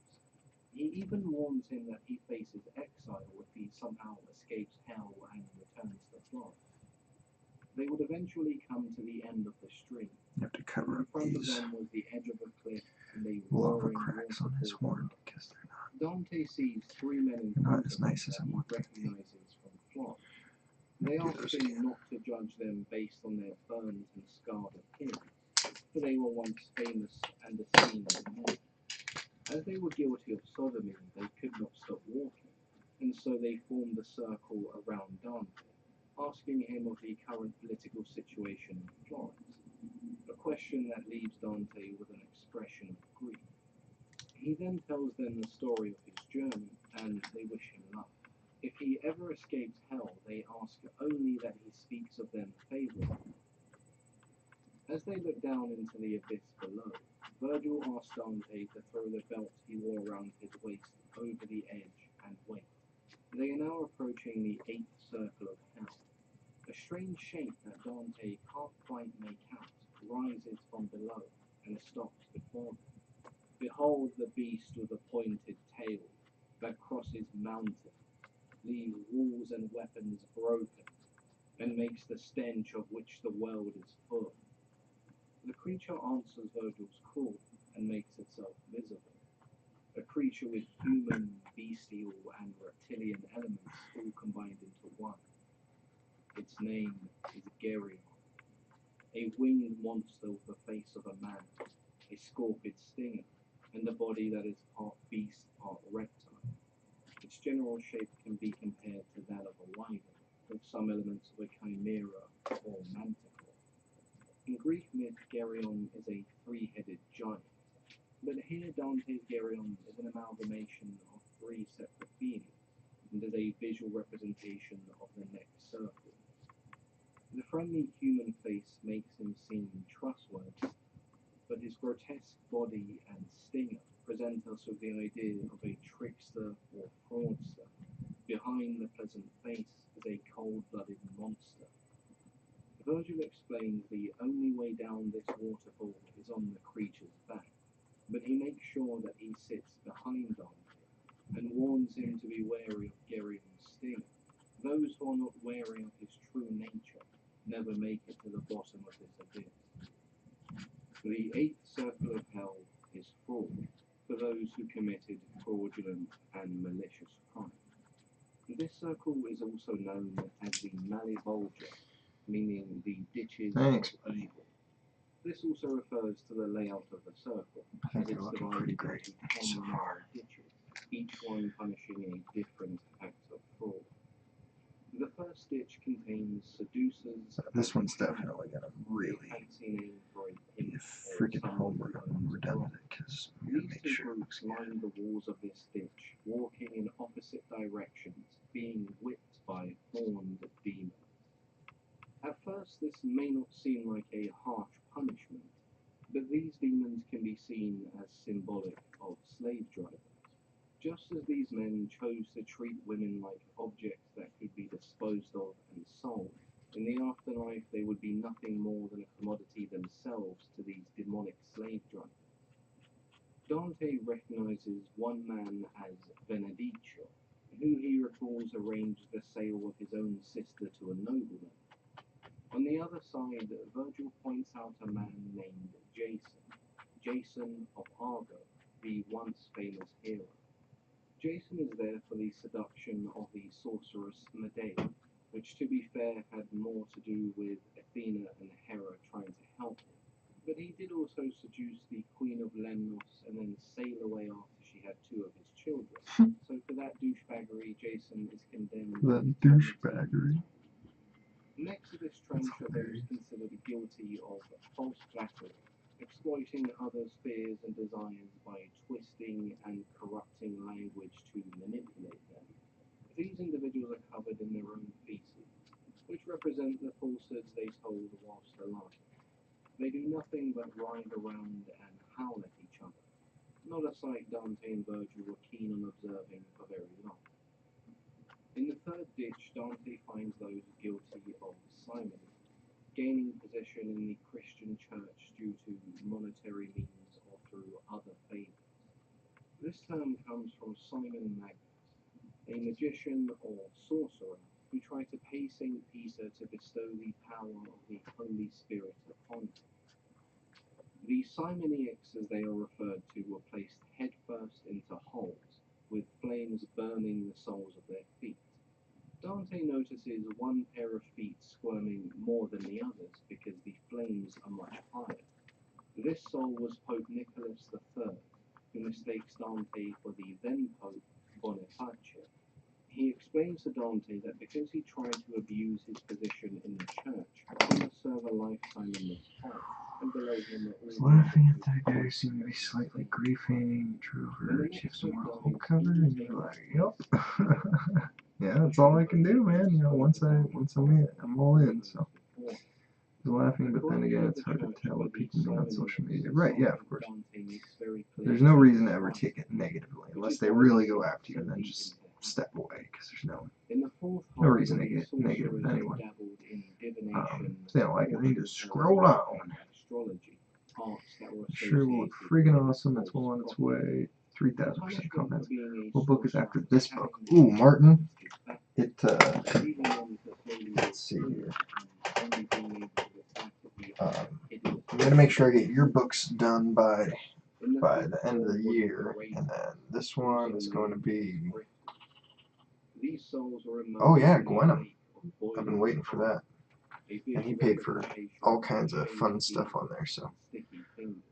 He even warns him that he faces exile if he somehow escapes hell and returns to Florence. They would eventually come to the end of the stream.
You have to cover
In
up
front of
these
them was the edge of a cliff and a
lava
roaring
cracks on his
waterfall
horn
below.
because they're
Dante sees three men in
They're not
front
as
of him
nice as
that
I
he
want them to be.
recognizes from Florence. They
do
ask
those
him
again.
not to judge them based on their burned and scarred appearance, for they were once famous and esteemed men. As they were guilty of sodomy, they could not stop walking, and so they formed a circle around Dante, asking him of the current political situation in Florence, a question that leaves Dante with an expression of grief. He then tells them the story of his journey, and they wish him luck. If he ever escapes hell, they ask only that he speaks of them favorably. As they look down into the abyss below, Virgil asks Dante to throw the belt he wore around his waist over the edge and wait. They are now approaching the 8th circle of hell. A strange shape that Dante can't quite make out rises from below and stops before them. Behold the beast with a pointed tail that crosses mountains, leaves walls and weapons broken, and makes the stench of which the world is full. The creature answers Virgil's call and makes itself visible. A creature with human, bestial, and reptilian elements all combined into one. Its name is Geryon, a winged monster with the face of a man, a scorpion stinger, and a body that is part beast, part reptile. Its general shape can be compared to that of a wyvern, with some elements of a chimera or manticore. In Greek myth, Geryon is a three-headed giant, but here Dante's Geryon is an amalgamation of three separate beings, and is a visual representation of the next circle. The friendly human face makes him seem trustworthy, but his grotesque body and stinger present us with the idea of a trickster or fraudster. Behind the pleasant face is a cold-blooded monster. Virgil explains the only way down this waterfall is on the creature's back, but he makes sure that he sits behind Dante, and warns him to be wary of Geryon's stinger. Those who are not wary of his true nature never make it to the bottom of this abyss. The 8th circle of hell is fraud, for those who committed fraudulent and malicious crimes. This circle is also known as the Malevolgia, meaning the ditches
Thanks,
of
buddy.
evil. This also refers to the layout of the circle,
I think
as
you're
it's
looking
divided
pretty
into
great
10
so
narrow
far.
ditches, each one punishing a different act of fraud. The first ditch contains seducers.
This one's definitely gonna really
fancy name for a
be
pimp
a
or
freaking
someone
homer
who
when
owns
we're
a
done
brothel.
with it, because we gotta
These
make
two
sure it
groups
looks good.
line the walls of this ditch, walking in opposite directions, being whipped by horned demons. At first, this may not seem like a harsh punishment, but these demons can be seen as symbolic of slave drivers. Just as these men chose to treat women like objects that could be disposed of and sold, in the afterlife they would be nothing more than a commodity themselves to these demonic slave drivers. Dante recognizes one man as Benediccio, who he recalls arranged the sale of his own sister to a nobleman. On the other side, Virgil points out a man named Jason of Argo, the once famous hero. Jason is there for the seduction of the sorceress Medea, which, to be fair, had more to do with Athena and Hera trying to help him. But he did also seduce the Queen of Lemnos and then sail away after she had two of his children. So for that douchebaggery, Jason is condemned to
That
eternity.
douchebaggery.
Next to this trench are those considered guilty of false flattery, exploiting others' fears and desires by twisting and corrupting language to manipulate them. These individuals are covered in their own feces, which represent the falsehoods they told whilst alive. They do nothing but ride around and howl at each other, not a sight Dante and Virgil were keen on observing for very long. In the third ditch, Dante finds those guilty of simony, gaining position in the Christian church due to monetary means or through other favors. This term comes from Simon Magus, a magician or sorcerer who tried to pay Saint Peter to bestow the power of the Holy Spirit upon him. The simoniacs, as they are referred to, were placed headfirst into holes, with flames burning the soles of their feet. Dante notices one pair of feet squirming more than the others because the flames are much higher. This soul was Pope Nicholas III, who mistakes Dante for the then Pope Bonifacio. He explains to Dante that because he tried to abuse his position in the church, he must serve a lifetime in this hole, and below him are all
Laughing at that guy seemed to be slightly griefing. Drew over, you have some more hole cover, and you're like, yep. Yeah, that's all I can do, man. You know, once I'm in, I'm all in. So he's laughing, but then again, it's hard to tell what people mean on social media. Right? Yeah, of course. There's no reason to ever take it negatively, unless they really go after you, and then just step away, because there's no reason to get negative with anyone. If they don't like it, they just scroll on. Sure will look freaking awesome. It's well on its way. 3,000% confidence. What book is after this book? Ooh, Martin. Let's see here. I'm gonna make sure I get your books done by the end of the year, and then this one is going to be. Oh yeah, Gwenham. I've been waiting for that, and he paid for all kinds of fun stuff on there, so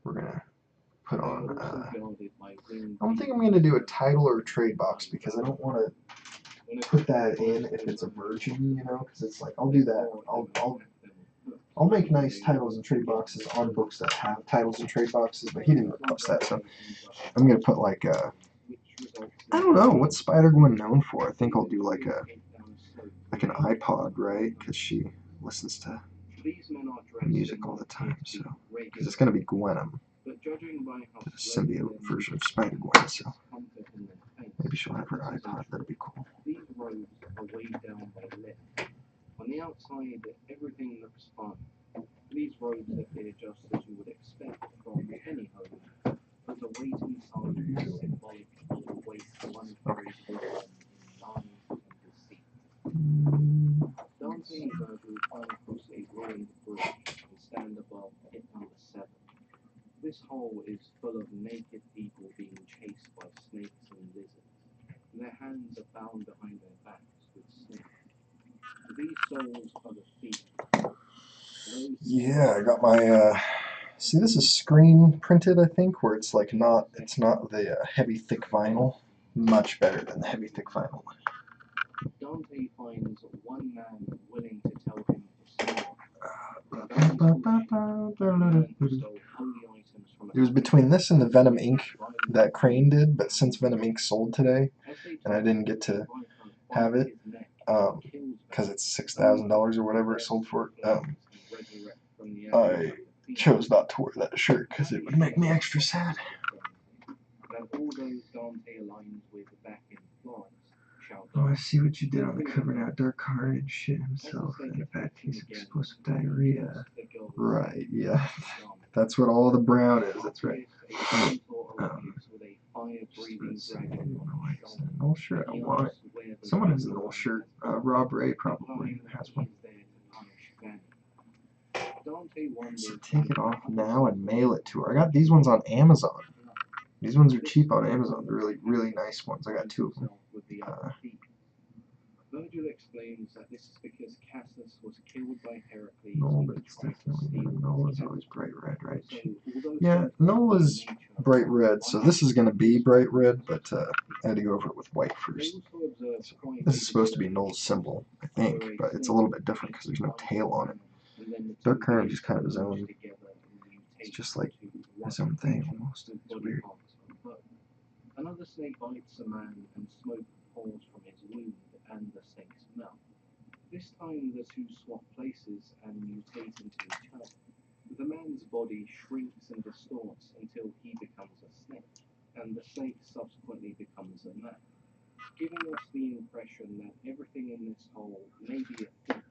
we're gonna put on. I don't think I'm gonna do a title or a trade box because I don't want to put that in if it's a virgin, you know, because it's like I'll do that. I'll make nice titles and trade boxes on books that have titles and trade boxes, but he didn't request that, so I'm gonna put like a. I don't know what's Spider-Gwen known for. I think I'll do like an iPod, right? Because she listens to music all the time, so because it's gonna be Gwenham, the symbiote version of Spider-Gwen, so maybe she'll have her iPod. That'd be cool.
These roads are weighed down by lead. On the outside, everything looks fine. These roads appear just as you would expect from any home, but the weight inside is symbolic of the weight one carries with them in lines and deceit. Dante and Virgil climb across a ruined bridge and stand above pit number 7. This hole is full of naked people being chased by snakes and lizards. Their hands are bound behind their backs with snakes. These souls are the thieves.
Yeah, I got my. See, this is screen printed, I think, where it's like it's not the heavy thick vinyl. Much better than the heavy thick vinyl.
Dante finds one man willing to tell him
It was between this and the Venom Inc. that Crane did, but since Venom Inc. sold today, and I didn't get to have it, because it's $6,000 or whatever it sold for, I chose not to wear that shirt because it would make me extra sad. Oh, I see what you did on the cover now. Dark Carnage shit himself and a bad case of explosive diarrhea. Right, yeah. That's what all the brown is, that's right. An old shirt, I want it. Someone has an old shirt. Rob Ray probably has one. So take it off now and mail it to her. I got these ones on Amazon. These ones are cheap on Amazon. They're really, really nice ones. I got 2 of them.
Virgil explains that this is because Cassus was killed by Heracles.
No, but it's definitely Nola's always bright red, right? Yeah, Nola's bright red, so this is going to be bright red, but I had to go over it with white first. So this is supposed to be Nola's symbol, I think, but it's a little bit different because there's no tail on it. Dark Carnage is kind of his own. It's just like his own thing almost. It's weird.
Another snake bites a man and smoke pours from his wound and the snake's mouth. This time the two swap places and mutate into each other. The man's body shrinks and distorts until he becomes a snake, and the snake subsequently becomes a man, giving us the impression that everything in this hole may be a thief,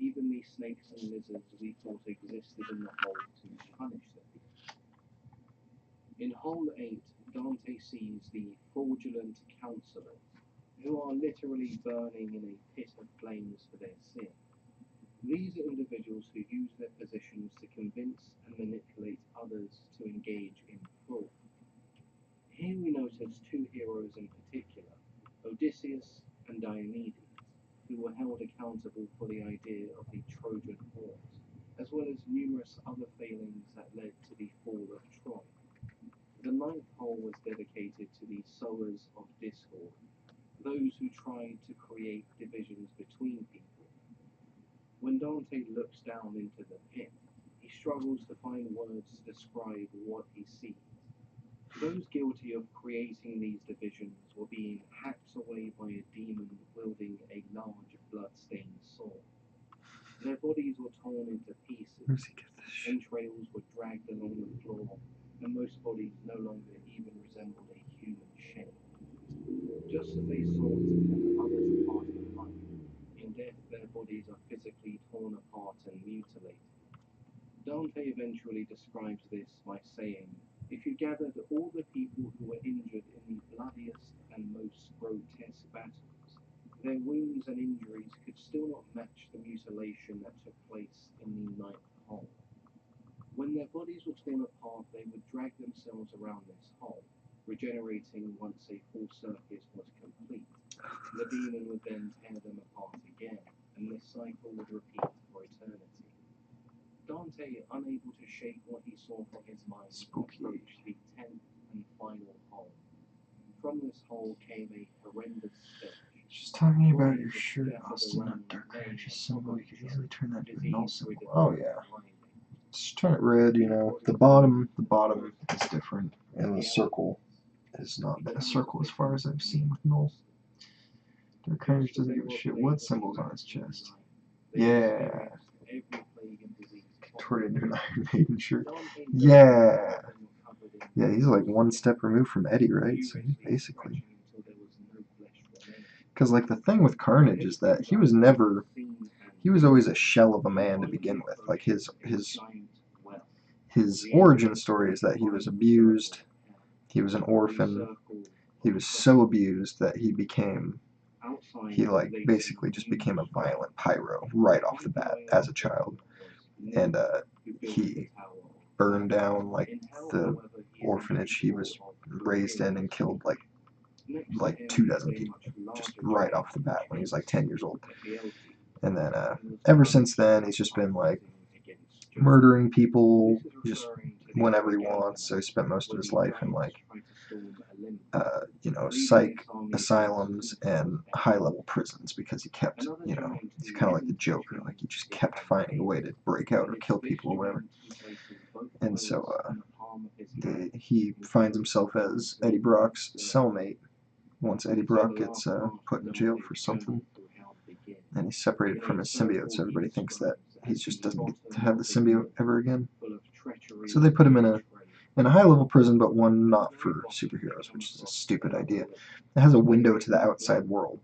even the snakes and lizards we thought existed in the hole to punish the thief. In Hole 8, Dante sees the fraudulent counselors, who are literally burning in a pit of flames for their sin. These are individuals who use their positions to convince and manipulate others to engage in fraud. Here we notice two heroes in particular, Odysseus and Diomedes, who were held accountable for the idea of the Trojan Horse, as well as numerous other failings that led to the fall of Troy. The ninth hole was dedicated to the sowers of discord, those who tried to create divisions between people. When Dante looks down into the pit, he struggles to find words to describe what he sees. Those guilty of creating these divisions were being hacked away by a demon wielding a large blood-stained sword. Their bodies were torn into pieces,
Where's he get this shit?
entrails were dragged along the floor, and most bodies no longer even resembled a human shape. Just as they sought to tear others apart in life, in death their bodies are physically torn apart and mutilated. Dante eventually describes this by saying, if you gathered all the people who were injured in the bloodiest and most grotesque battles, their wounds and injuries could still not match the mutilation that took place in the ninth hole. When their bodies were torn apart, they would drag themselves around this hole, regenerating once a full circuit was complete. The demon would then tear them apart again, and this cycle would repeat for eternity. Dante, unable to shake what he saw from his mind,
Spooky.
approached the 10th and final hole. From this hole came a horrendous stench.
Just talking about your shirt, Austin, that dark orange symbol. You could easily turn that to a null symbol. Oh yeah. Just turn it red. You know, the bottom is different, and the circle has not been a circle as far as I've seen with null. Dark Carnage doesn't give a shit what symbol's on his chest. Yeah. Torted into an Iron Maiden shirt. Yeah. Yeah, he's like one step removed from Eddie, right? So he's basically. Because, like, the thing with Carnage is that he was always a shell of a man to begin with. Like, his origin story is that he was abused, he was an orphan, he was so abused that he basically just became a violent pyro right off the bat as a child. And he burned down, like, the orphanage he was raised in and killed, like 24 people, just right off the bat when he was, like, 10 years old. And then, ever since then, he's just been, like, murdering people just whenever he wants. So he spent most of his life in, like, psych asylums and high-level prisons because he kept, he's kind of like the Joker. Like, he just kept finding a way to break out or kill people or whatever. And so, he finds himself as Eddie Brock's cellmate once Eddie Brock gets put in jail for something. And he's separated from his symbiote, so everybody thinks that he just doesn't get to have the symbiote ever again. So they put him in a high-level prison, but one not for superheroes, which is a stupid idea. It has a window to the outside world.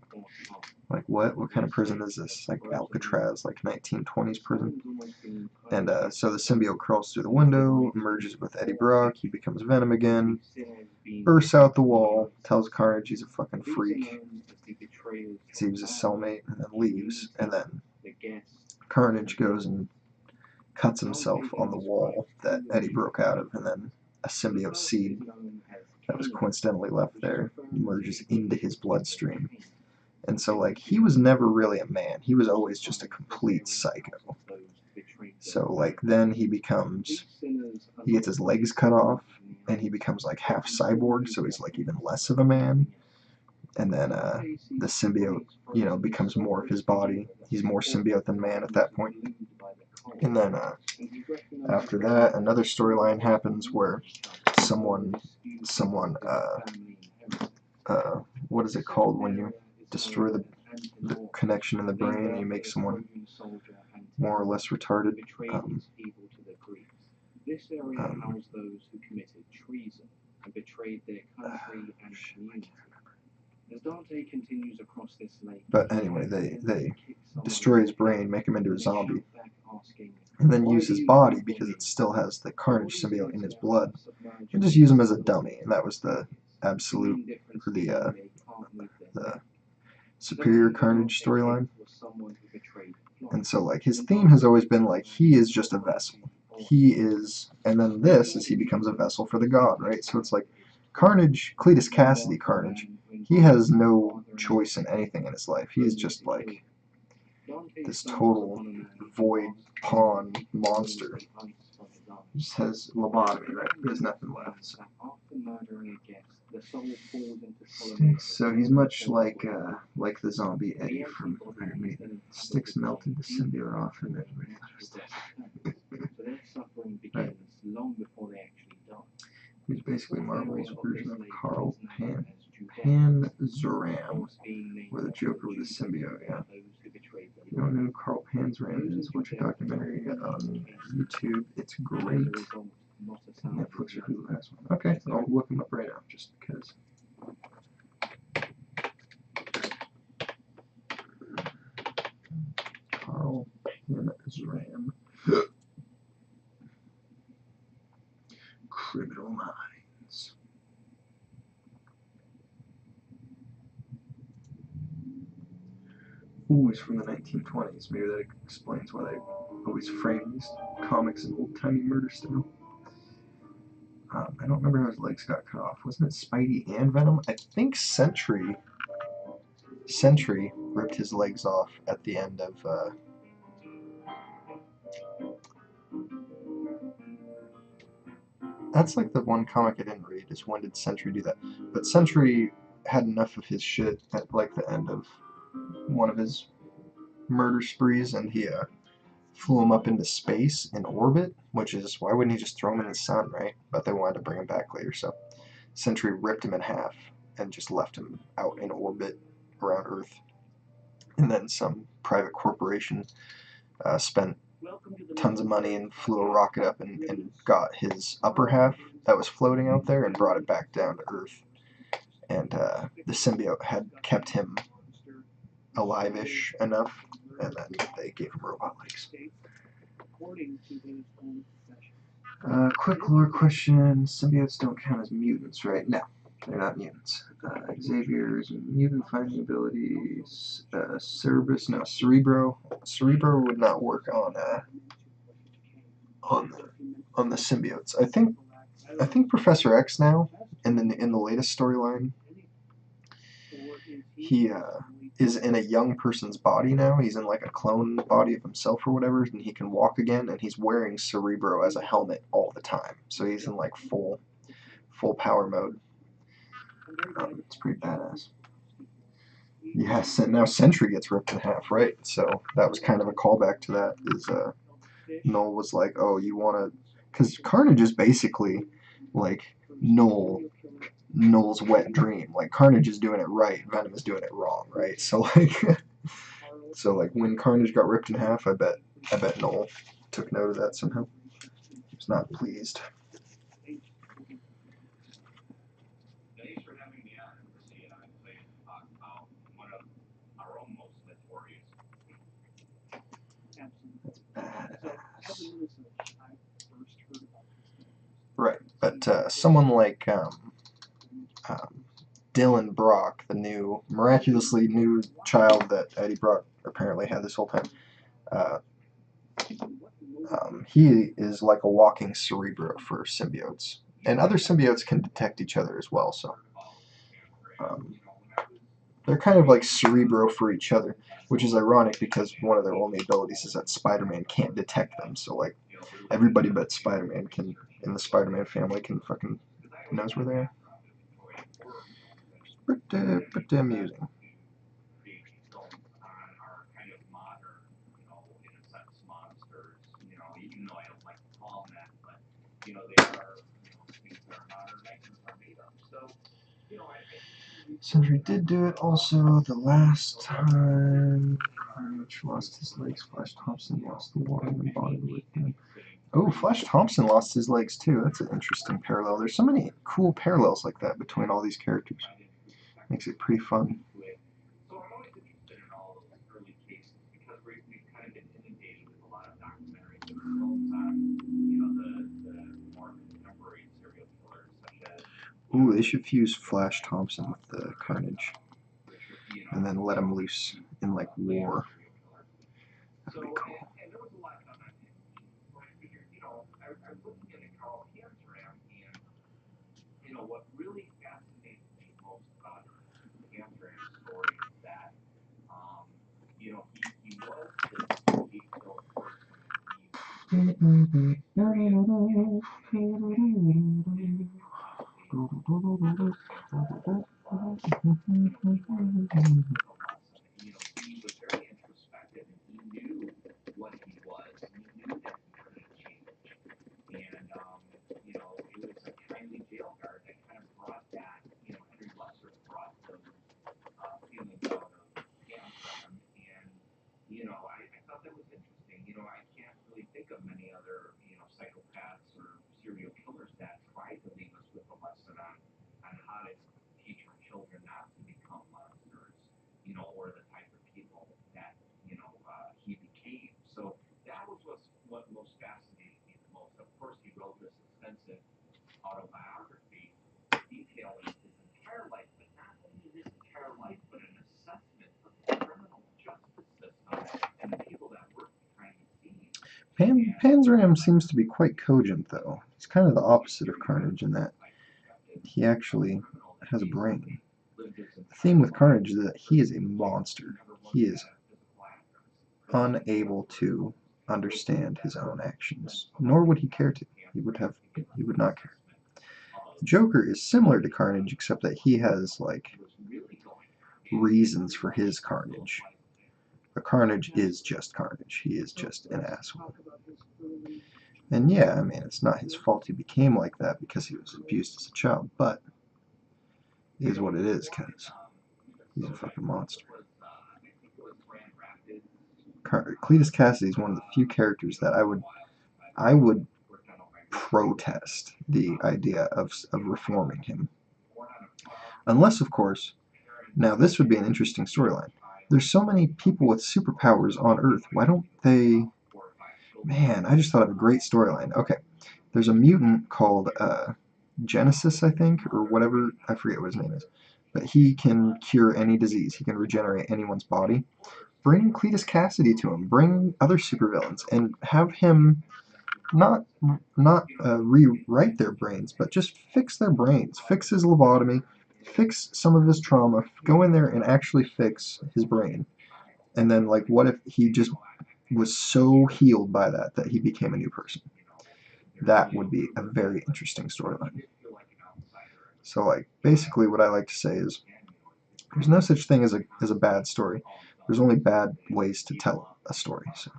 Like, what? What kind of prison is this? Like Alcatraz, like 1920s prison? And so the symbiote crawls through the window, merges with Eddie Brock, he becomes Venom again, bursts out the wall, tells Carnage he's a fucking freak, because he was his cellmate, and then leaves. And then Carnage goes and cuts himself on the wall that Eddie broke out of, and then a symbiote seed that was coincidentally left there merges into his bloodstream. And so, like, he was never really a man. He was always just a complete psycho. So, like, then he gets his legs cut off, and he becomes, like, half cyborg, so he's, like, even less of a man. And then the symbiote, becomes more of his body. He's more symbiote than man at that point. And then after that, another storyline happens where someone, what is it called when you destroy the connection in the brain and you make someone more or less retarded?
This area housed those who committed treason and betrayed their country and community. As Dante continues across this lake,
but anyway, they destroy his brain, make him into a zombie, and then use his body, because it still has the Carnage symbiote in his blood, and just use him as a dummy. And that was the absolute, the Superior Carnage storyline. And so like his theme has always been like he is just a vessel. He is, and then this is he becomes a vessel for the god, right? So it's like Carnage, Cletus Cassidy Carnage, he has no choice in anything in his life. He is just like this total void pawn monster. He just has lobotomy, right? He has nothing left. So he's much like the zombie Eddie from Iron Maiden. Sticks melted the symbiote off and everybody right. He's basically Marvel's version of Carl Panzram, or the Joker with the symbiote, yeah. If you don't know who Carl Panzram is, watch a documentary on YouTube. It's great. Netflix or Hulu has one. Okay, I'll look him up right now, just because. Carl Panzram. Criminal Minds. Ooh, he's from the 1920s. Maybe that explains why they always frame these comics in old-timey murder style. I don't remember how his legs got cut off. Wasn't it Spidey and Venom? I think Sentry ripped his legs off at the end of that's like the one comic I didn't read, is when did Sentry do that? But Sentry had enough of his shit at like the end of one of his murder sprees, and he flew him up into space in orbit, which is, why wouldn't he just throw him in the sun, right? But they wanted to bring him back later, so Sentry ripped him in half and just left him out in orbit around Earth. And then some private corporation spent tons of money and flew a rocket up and got his upper half that was floating out there and brought it back down to Earth. And the symbiote had kept him alive-ish enough, and then they gave him robot legs. Quick lore question: symbiotes don't count as mutants, right? No, they're not mutants. Xavier's mutant finding abilities. Cerebro. Cerebro would not work on the symbiotes. I think Professor X now, in the latest storyline, he is in a young person's body now. He's in like a clone body of himself or whatever, and he can walk again, and he's wearing Cerebro as a helmet all the time. So he's in like full power mode. It's pretty badass. Yes, and now Sentry gets ripped in half, right? So that was kind of a callback to that. Is Null was like, oh, you want to... Because Carnage is basically like Null's wet dream. Like, Carnage is doing it right, Venom is doing it wrong, right? So like when Carnage got ripped in half, I bet Null took note of that somehow. He was not pleased.
Thanks for having me on Embassy, and I'm planning to talk about one of our own most notorious.
That's badass. Right, but someone like Dylan Brock, the miraculously new child that Eddie Brock apparently had this whole time, he is like a walking Cerebro for symbiotes. And other symbiotes can detect each other as well, so they're kind of like Cerebro for each other, which is ironic because one of their only abilities is that Spider-Man can't detect them. So like everybody but Spider-Man in the Spider-Man family can fucking knows where they are. Pretty amusing. Sentry did do it also the last time. Carnage lost his legs. Flash Thompson lost the water and the body with him. Oh, Flash Thompson lost his legs too. That's an interesting parallel. There's so many cool parallels like that between all these characters. Makes it pretty fun. Ooh, they should fuse Flash Thompson with the Carnage. and then let him loose in like war. That'd be cool.
And there was a lot on that. So I figured, I was looking at Carl Hamstram, and what really fascinates me most about Hamstram's story is that, he was this detailed he was very introspective, and he knew what he was, and he knew that he couldn't change. And it was a kindly jail guard that kind of brought that. Henry Lesser brought those feelings out of Hamstram, and I thought that was interesting. I can't really think of many other psychopaths or serial killers that try to leave us with a lesson on how to teach our children not to become monsters, or the type of people that he became. So that was what most fascinated me the most. Of course, he wrote this extensive autobiography detailing his entire life, but not only his entire life, but an assessment of the criminal justice system and the people that work behind the scenes.
Panzram seems to be quite cogent, though. He's kind of the opposite of Carnage in that he actually has a brain. The theme with Carnage is that he is a monster. He is unable to understand his own actions, nor would he care to. He would not care. The Joker is similar to Carnage, except that he has like reasons for his carnage. But Carnage is just Carnage. He is just an asshole. And yeah, I mean, it's not his fault he became like that because he was abused as a child, but it is what it is, because he's a fucking monster. Cletus Cassidy is one of the few characters that I would protest the idea of reforming him. Unless, of course, now this would be an interesting storyline. There's so many people with superpowers on Earth. Why don't they... Man, I just thought of a great storyline. Okay, there's a mutant called Genesis, I think, or whatever. I forget what his name is. But he can cure any disease. He can regenerate anyone's body. Bring Cletus Cassidy to him. Bring other supervillains and have him not rewrite their brains, but just fix their brains. Fix his lobotomy. Fix some of his trauma. Go in there and actually fix his brain. And then, like, what if he just was so healed by that he became a new person? That would be a very interesting storyline. So, like, basically what I like to say is there's no such thing as a bad story. There's only bad ways to tell a story. So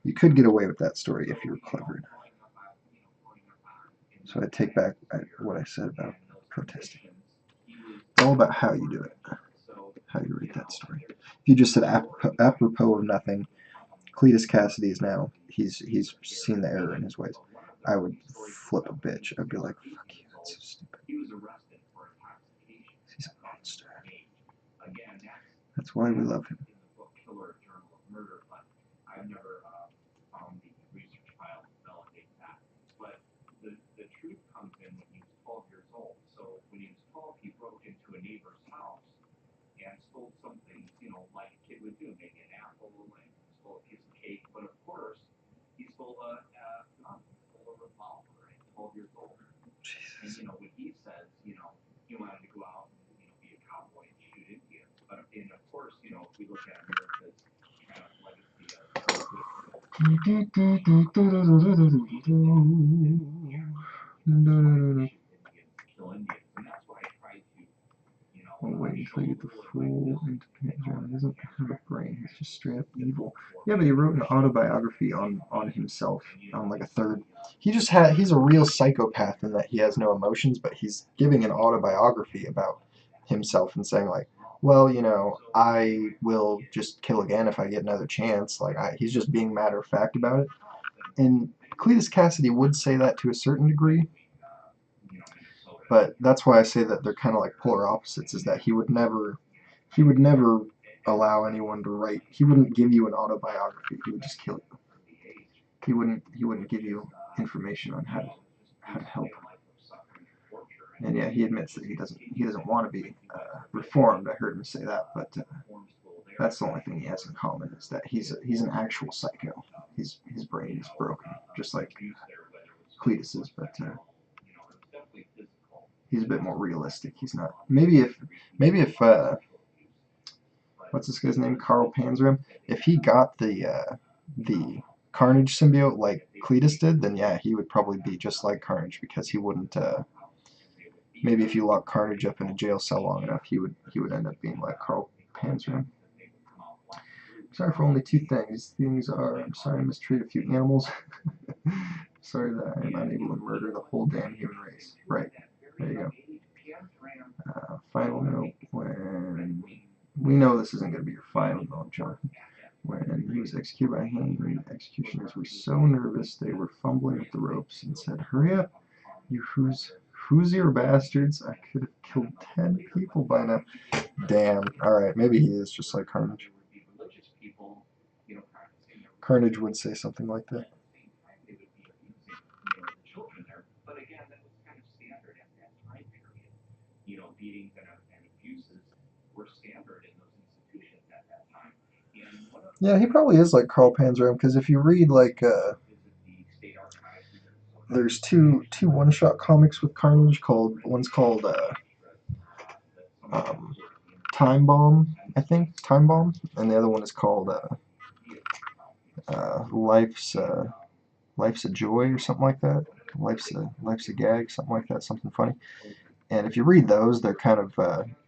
you could get away with that story if you're clever enough. So I take back what I said about protesting. It's all about how you do it, how you read that story. If you just said apropos of nothing, Cletus Cassidy is now, he's seen the error in his ways, I would flip a bitch. I'd be like, fuck you, that's so stupid. He's a monster. That's why we love him.
I've never found the research file to validate that. But the truth comes in when he was 12 years old. So when he was 12, he broke into a neighbor's house and stole something, like a kid would do, maybe an apple, and stole a piece of cake. But of course, he stole a revolver at 12 years old.
Jesus.
And when he says, he wanted to go out and be a cowboy and shoot Indians. But and of course, if we look at America's kind of legacy of
I'll wait until you get the full independent John. He doesn't have a brain. He's just straight up evil. Yeah, but he wrote an autobiography on himself, on like a third. He's a real psychopath in that he has no emotions, but he's giving an autobiography about himself and saying like, well, I will just kill again if I get another chance. Like, he's just being matter of fact about it. And Cletus Cassidy would say that to a certain degree, but that's why I say that they're kind of like polar opposites, is that he would never allow anyone to write. He wouldn't give you an autobiography. He would just kill you. He wouldn't give you information on how to help. And yeah, he admits that he doesn't want to be reformed. I heard him say that, but that's the only thing he has in common is that he's an actual psycho. His brain is broken, just like Cletus's, but he's a bit more realistic. He's not. Maybe if what's this guy's name? Carl Panzram. If he got the Carnage symbiote like Cletus did, then yeah, he would probably be just like Carnage because he wouldn't. Maybe if you lock Carnage up in a jail cell long enough, he would end up being like Carl Panzram. Sorry for only 2 things. Things are, I'm sorry I mistreated a few animals. Sorry that I am unable to murder the whole damn human race. Right. There you go. Final note, when we know this isn't going to be your final note, Jonathan. When he was executed by hanging, the executioners were so nervous they were fumbling with the ropes and said, "Hurry up, you Hoosier bastards. I could have killed 10 people by now." Damn. Alright, maybe he is just like Carnage. Carnage would say something like that. Yeah, he probably is like Carl Panzram, because if you read, like, there's two one-shot comics with Carnage called, one's called, Time Bomb, I think, Time Bomb, and the other one is called, Life's a Joy or something like that. Life's a Gag, something like that, something funny. And if you read those, they're kind of,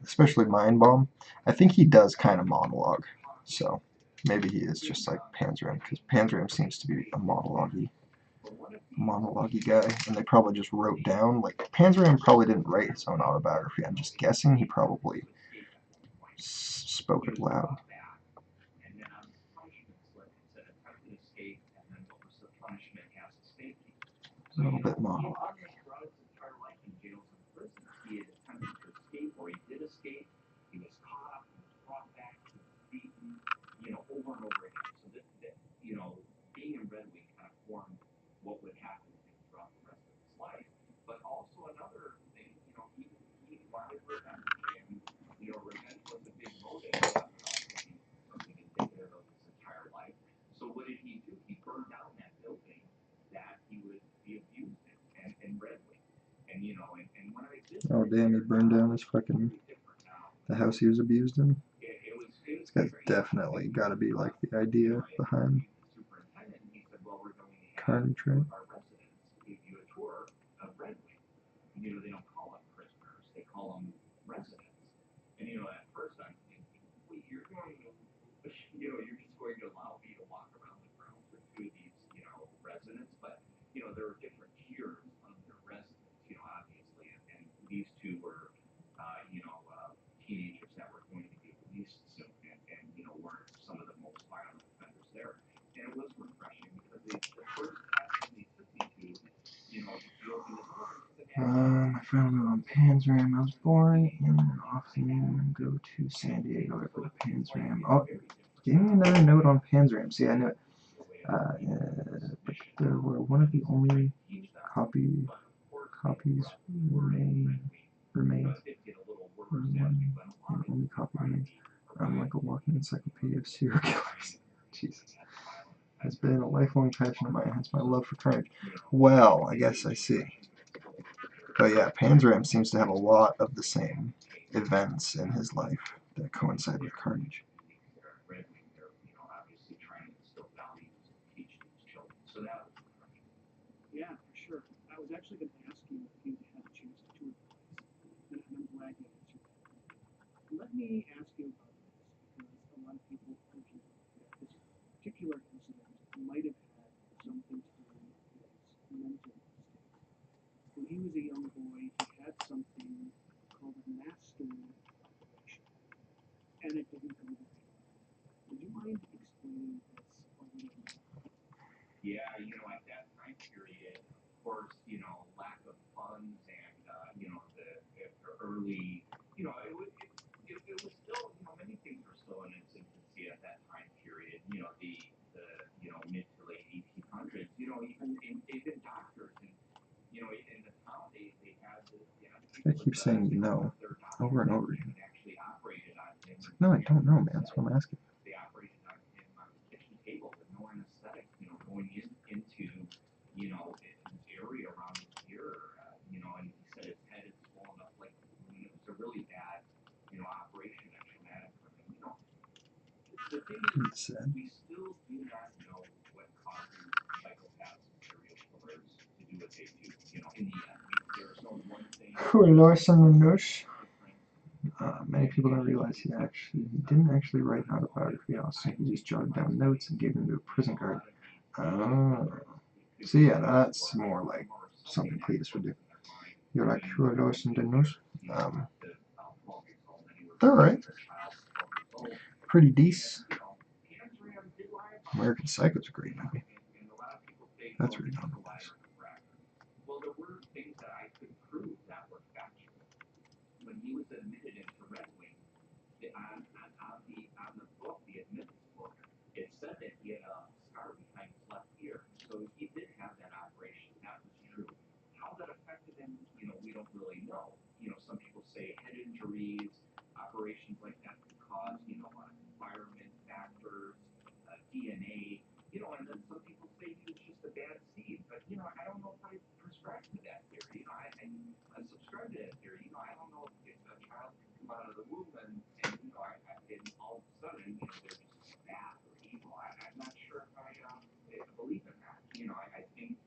especially Mind Bomb, I think he does kind of monologue. So maybe he is just like Panzram, because Panzram seems to be a monologue-y guy, and they probably just wrote down, like, Panzram probably didn't write his own autobiography. I'm just guessing he probably spoke it loud. A little bit monologue. Oh damn, he burned down his fucking, the house he was abused in. This guy's definitely got to be like the idea behind Carnage, right? My final note on Panzram. I was born in and often go to San Diego to play Panzram. Oh, give me another note on Panzram. See, I know it. But there were one of the only copies remains. Only copy remains. I'm like a walking encyclopedia of serial killers. Jesus. Has been a lifelong passion of mine, hence my love for Carnage. Well, I guess I see. But yeah, Panzram seems to have a lot of the same events in his life that coincide with Carnage.
Yeah, for sure. I was actually going to ask you if you had a chance to tour the place, and I'm glad you answered that. Let me ask you about this, because a lot of people argue that this particular incident might have had something to do with his mental state. When he was a young boy, he had something called a master operation, and it didn't go very well. Would you mind explaining this a little more?
I keep saying no over and over again. No, I don't know, man. That's what I'm asking.
They operated on him on the kitchen table with no anesthetic, going into, his area around his ear, and he said his head had swollen up like a balloon. It was a really bad, operation and traumatic for him. The thing is,
Sad.
we still do not know what causes psychopaths and serial killers to do what they do. In the end, there's no one thing.
Larson knows. Many people don't realize he didn't actually write an autobiography. Also, he just jotted down notes and gave them to a prison guard. So yeah, that's more like something Cletus would do. You're like Larson knows. They're alright. Pretty decent. American Psycho's a great movie. That's where you're going with this.
Well, there were things that I could prove that were factual. When he was admitted into Red Wing, on the book, the admittance book, it said that he had a scar behind his left ear. So he did have that operation. That was true. How that affected him, we don't really know. Some people say head injuries, operations like that could cause, environment factors, DNA, and then some people say he was just a bad seed. But, I don't know if I prescribe to that theory. I subscribe to that theory. I don't know if a child can come out of the womb and all of a sudden, they're just bad or evil. I'm not sure if I believe in that. I think,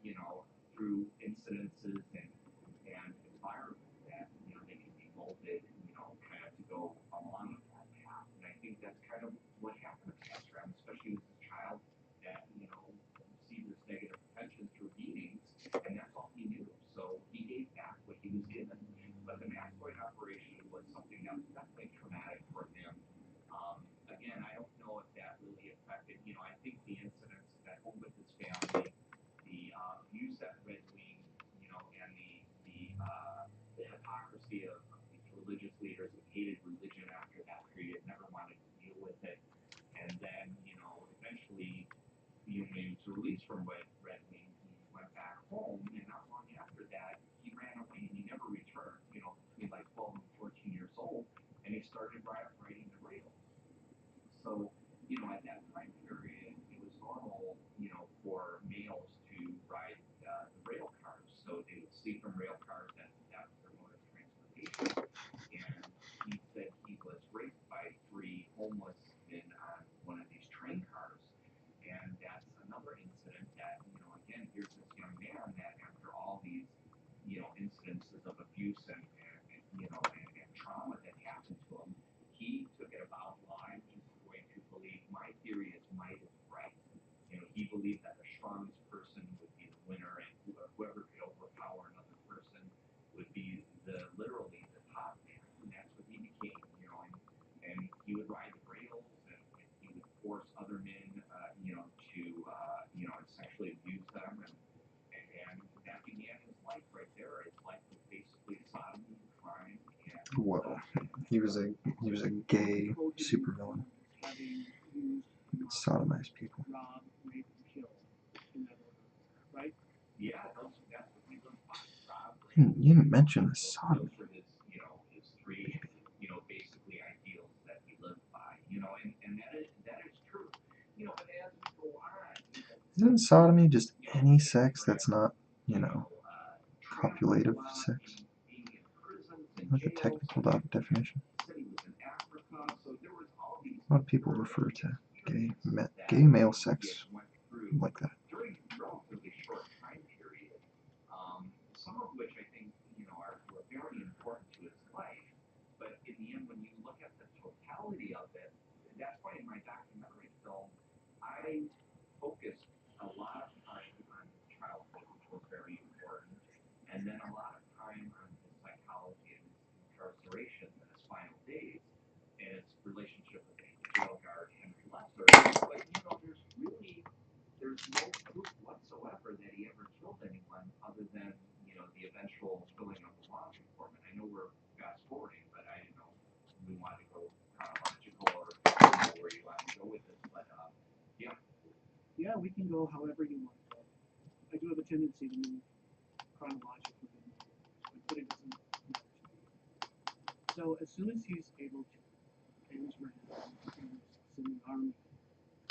through incidences and environment that, they can be molded, kind of to go along with that path. And I think that's kind of what happened to Pastor Adam, especially with a child that, received this negative attention through beatings, and that's all he knew. So he gave back what he was given. But the Mascoid operation was something that was definitely traumatic for him. Again, I don't know if that really affected, I think the incidents at home with his family, the abuse at Red Wing, and the hypocrisy of these religious leaders who hated religion after that period, never wanted to deal with it. And then, eventually, when he was released from Red Wing, he went back home, and not long after that, he ran away and he never returned, between like 12 and 14 years old, and he started writing the rails. So, at that time period, it was normal, for males to ride the rail cars. So they would sleep from rail cars, that was their mode of transportation. And he said he was raped by 3 homeless men on one of these train cars. And that's another incident that, again, here's this young man that after all these, incidences of abuse and trauma that happened to him, he took it about, well, I'm just going to believe my theory is might is right. He believed that the strongest person would be the winner, and whoever could overpower another person would be literally the top man. And that's what he became, and he would ride the rails, and he would force other men, to, sexually abuse them, and that began his life right there. His life was basically sodomy, crime, and
Whoa. He was a gay supervillain. Sodomized people.
Rob, rape, kill in that order, right?
Yeah, that's what he lived by. Rob,
You didn't mention the sodomy.
those were his 3, basically ideals that he lived by, and that is true. But as we go on,
Isn't sodomy just any sex that's not, copulative sex? Like a technical definition. A lot of people refer to gay male sex like that.
During a relatively short time period, some of which I think, were very important to his life. But in the end, when you look at the totality of it, that's why in my documentary film, I focused a lot of time on his childhood, which was very important, and then a lot of time on his psychology and his incarceration in his final days, and his relationship with the jail guard Henry Lesser. But there's no proof whatsoever that he ever killed anyone other than the eventual killing of the law enforcement. I know we're fast forwarding, but I didn't know if we wanted to go chronological or where you want to go with this. But yeah.
Yeah, we can go however you want to go. I do have a tendency to move chronologically and putting this in. So as soon as he's able to
Ansran, he was in the army,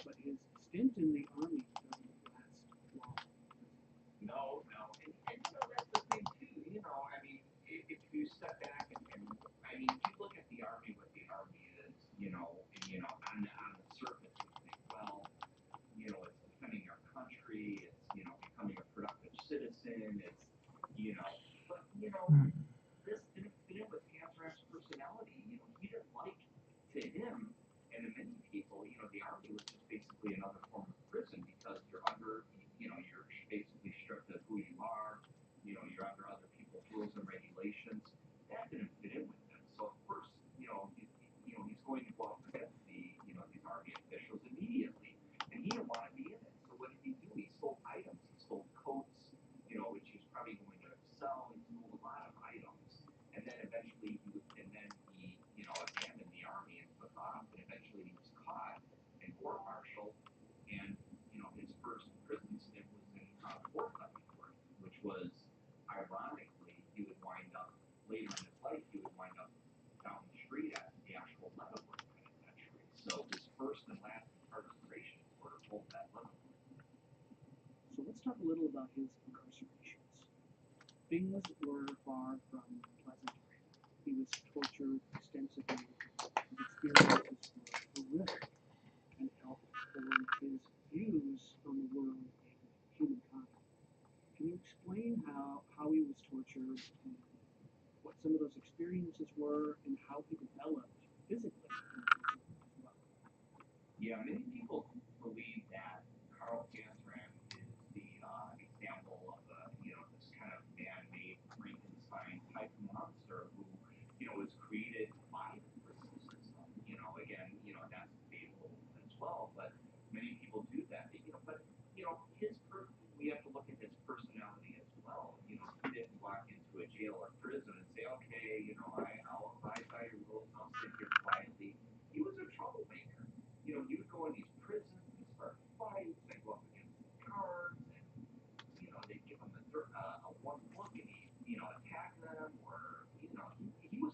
but his stint in the army doesn't last long.
No, no, and you know that's the thing too. You know, I mean, if you step back and I mean, if you look at the army, what the army is, on the surface, you think, well, it's defending our country, it's becoming a productive citizen, it's but
Hmm.
this didn't fit in with Catherine personality. He didn't like to him and to many people, the army was just basically another form of prison because you're under, you're basically stripped of who you are. You're under other people's rules and regulations. That didn't fit in with him. So of course, he's going to go up against these army officials immediately, and he didn't want to be in it. So what did he do? He stole items. He stole coats, which he's probably going to sell. He stole a lot of items, and then eventually he abandoned the army and took off, and eventually he was caught and court-martialed, and his first prison stint was in Fort Leavenworth, which was ironically he would wind up later in his life he would wind up down the street at the actual Leavenworth Penitentiary. So his first and last incarcerations were both at Leavenworth.
So let's talk a little about his incarcerations. Things were far from pleasant. He was tortured extensively. His experiences were horrific and helped form his views on the world and humankind. Can you explain how he was tortured and what some of those experiences were and how he developed physically in prison as well?
Yeah, many people believe that Carl Panzram is the example of this kind of man-made Frankenstein type monster who was created by the prison system. Again, that's debatable as well, but many people do that. But we have to look at his personality as well. He didn't walk into a jail or prison and say, okay, I'll abide by your rules, I'll sit here quietly. He was a troublemaker. He would go in these prisons and start fights and go up against the guards, and they'd give him a one look and he attack them, or he was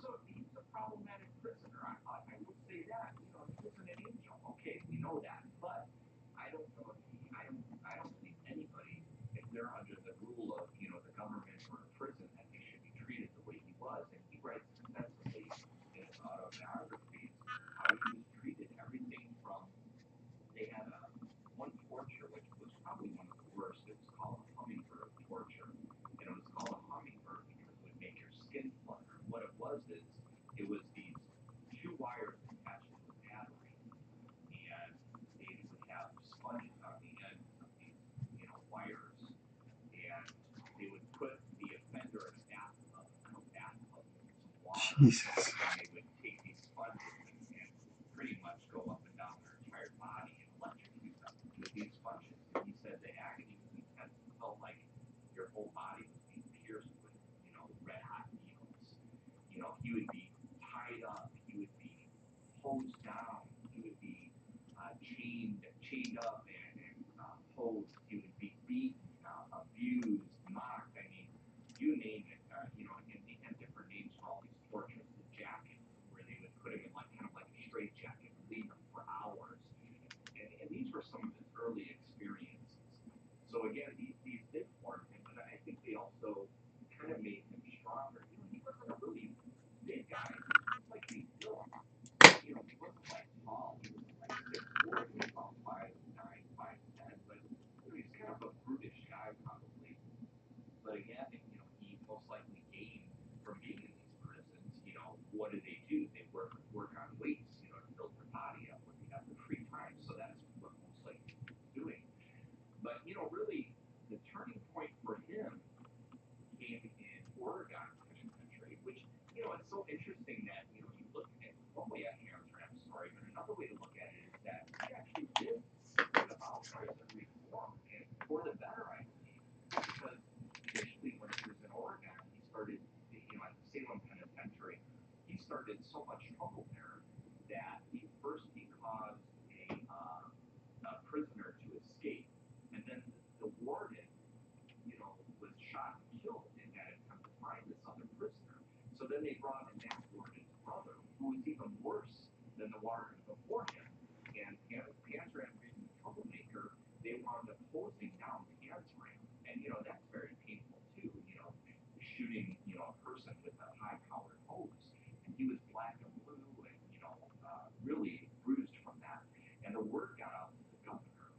a problematic prisoner. I would say that. He wasn't an angel. Okay, we know that, but I don't know if I don't believe anybody, if they're under the rule of the government or a prison, that they should be treated the way he was. And he writes extensively in his autobiographies how he was treated. Everything from they had one torture, which was probably one of the worst. It was called hummingbird torture, and it was called a hummingbird because it would make your skin flutter. And what it was is it was these two wires attached to a battery, and they would have sponges on the end of these, wires, and they would put the offender in a bathtub with some water,
Jesus.
and they would take these sponges and pretty much go up and down their entire body and electrocute them with these sponges. And he said the agony was intense. It felt like your whole body was being pierced with, red hot needles. He would be tied up. He would be hosed down. He would be chained up and hosed. He would be beaten, abused, mocked. I mean, you name it. And they had different names for all these tortures. The jacket, where they would put him in kind of like a straight jacket and leave him for hours. And these were some of his early experiences. So again, these did form him, but I think they also kind of made him stronger. He wasn't a really big guy. He was like big built. He wasn't like tall. He was like 6'4". He was about 5'9", 5'10". But he's kind of a brutish guy probably. But again, he most likely gained from being in these prisons. What do? They work on weights, to build their body up when they have their free time. So that's what most likely he was doing. But really, the turning point for him came in Oregon Penitentiary, which it's so interesting that you look at one way at Hamtramck's story, but another way to look at it is that he actually did bring about prison reform, and for the better, I believe, because initially when he was in Oregon, he started, at the Salem Penitentiary, he started so much trouble there that he caused a prisoner to escape, and then the warden was shot and killed in that attempt to find this other prisoner. So then they brought in that warden's brother, who was even worse. than the warden before him. And Panzram being the troublemaker, they wound up hosing down Panzram. And, you know, that's very painful too, you know, shooting, you know, a person with a high-powered hose. And he was black and blue and, you know, really bruised from that. And the word got out to the governor,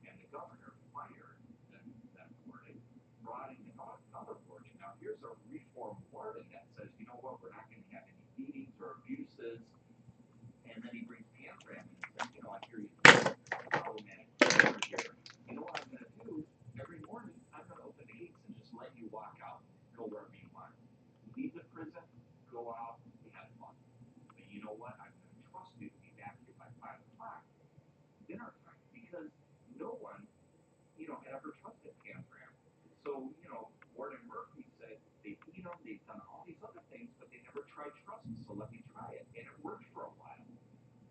and the governor fired that warden, brought in another warden. Now, here's a reformed warden that says, you know what, we're not going to have any beatings or abuses. And then he brings Panzram in and says, you know, I hear you problematic behavior here. You know what I'm going to do? Every morning, I'm going to open the gates and just let you walk out, go wherever you want. Leave the prison, go out, have fun. But you know what? I'm going to trust you to be back here by 5 o'clock, dinner time, because no one, you know, had ever trusted Panzram. So, you know, Warden Murphy said they've beat him, they've done all these other things, but they never tried trust, so let me try it. And it worked for a while.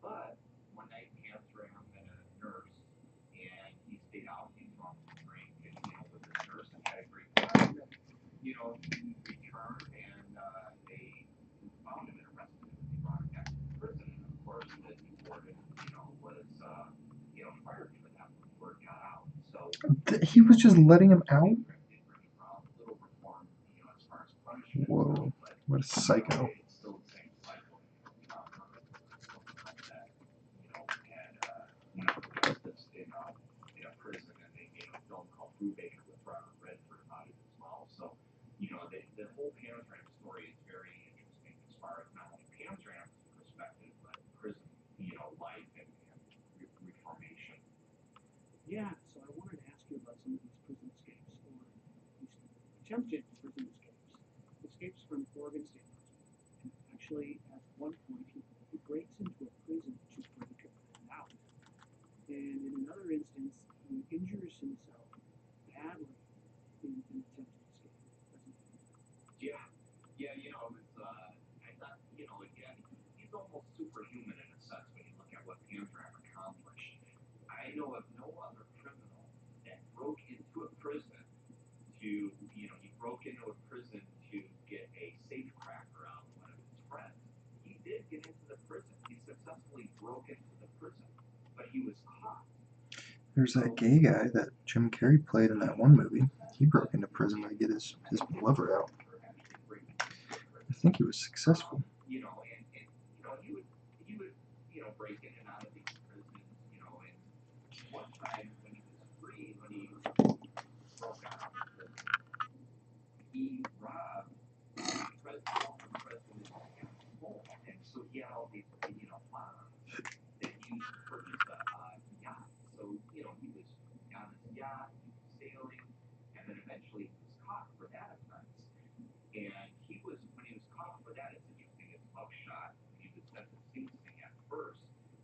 But one night, Panzram met a nurse, and he stayed out, he drunk and drank, and, you know, with this nurse and had a great time. You know, he returned, and they found him and arrested him. They brought him back to prison, and of course, the warden, you know, was, you know, fired for that when word got out. So
He was just letting him out?
little reform, you know, as far as punishment.
Whoa, what a psycho.
It's still the same cycle. That, you know, had, you know, justice in a prison, and they made a film called Brubaker with Robert Redford about it as well. So, you know, the whole Panzram story is very interesting as far as not only Panzram's perspective, but prison, you know, life and reformation.
Yeah, so I wanted to ask you about some of these prison escapes, or at least attempted prison escapes. Escapes from Oregon State Prison. And actually, at one point, he breaks into a prison to break a prison out. And in another instance, he injures himself badly in an attempted escape.
Yeah, you know, it's, I thought, you know, again, he's almost superhuman in a sense when you look at what Panzram accomplished. I know of no other criminal that broke into a prison to, you know, he broke into a prison to get a safecracker out of one of his friends. He did get into the prison. He successfully broke into the prison, but he was caught.
There's that gay guy that Jim Carrey played in that one movie. He broke into prison to get his lover out. I think he was successful.
You know, and you know, he would, you know, break in and out of these prisons, you know, and one time when he was free, when he broke out of prison, he robbed President Kennedy's home, and so he had all these, you know, bonds that he used to purchase a yacht. So, you know, he was on his yacht, he was sailing, and then eventually he was caught for that offense. And when he was caught for that, it's interesting, his mugshot, when he was sent to Sing Sing at first,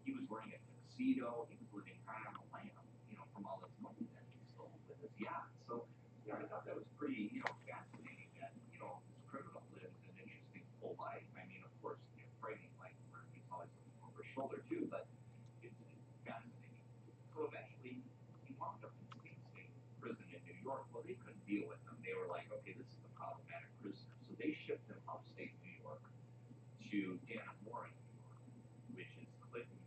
he was wearing a tuxedo, he was living high on the lam, you know, from all this money that he stole with his yacht. So, you know, I thought that was pretty, you know, fascinating that, you know, this criminal lived an interesting full life. I mean, of course, you know, frightening life where he's always looking over his shoulder too, but it's fascinating. So eventually, he wound up in Sing Sing prison in New York. Well, they couldn't deal with him. They were like, okay, this is a problematic prisoner. So they shipped him upstate New York to Dannemora, New York, which is Clinton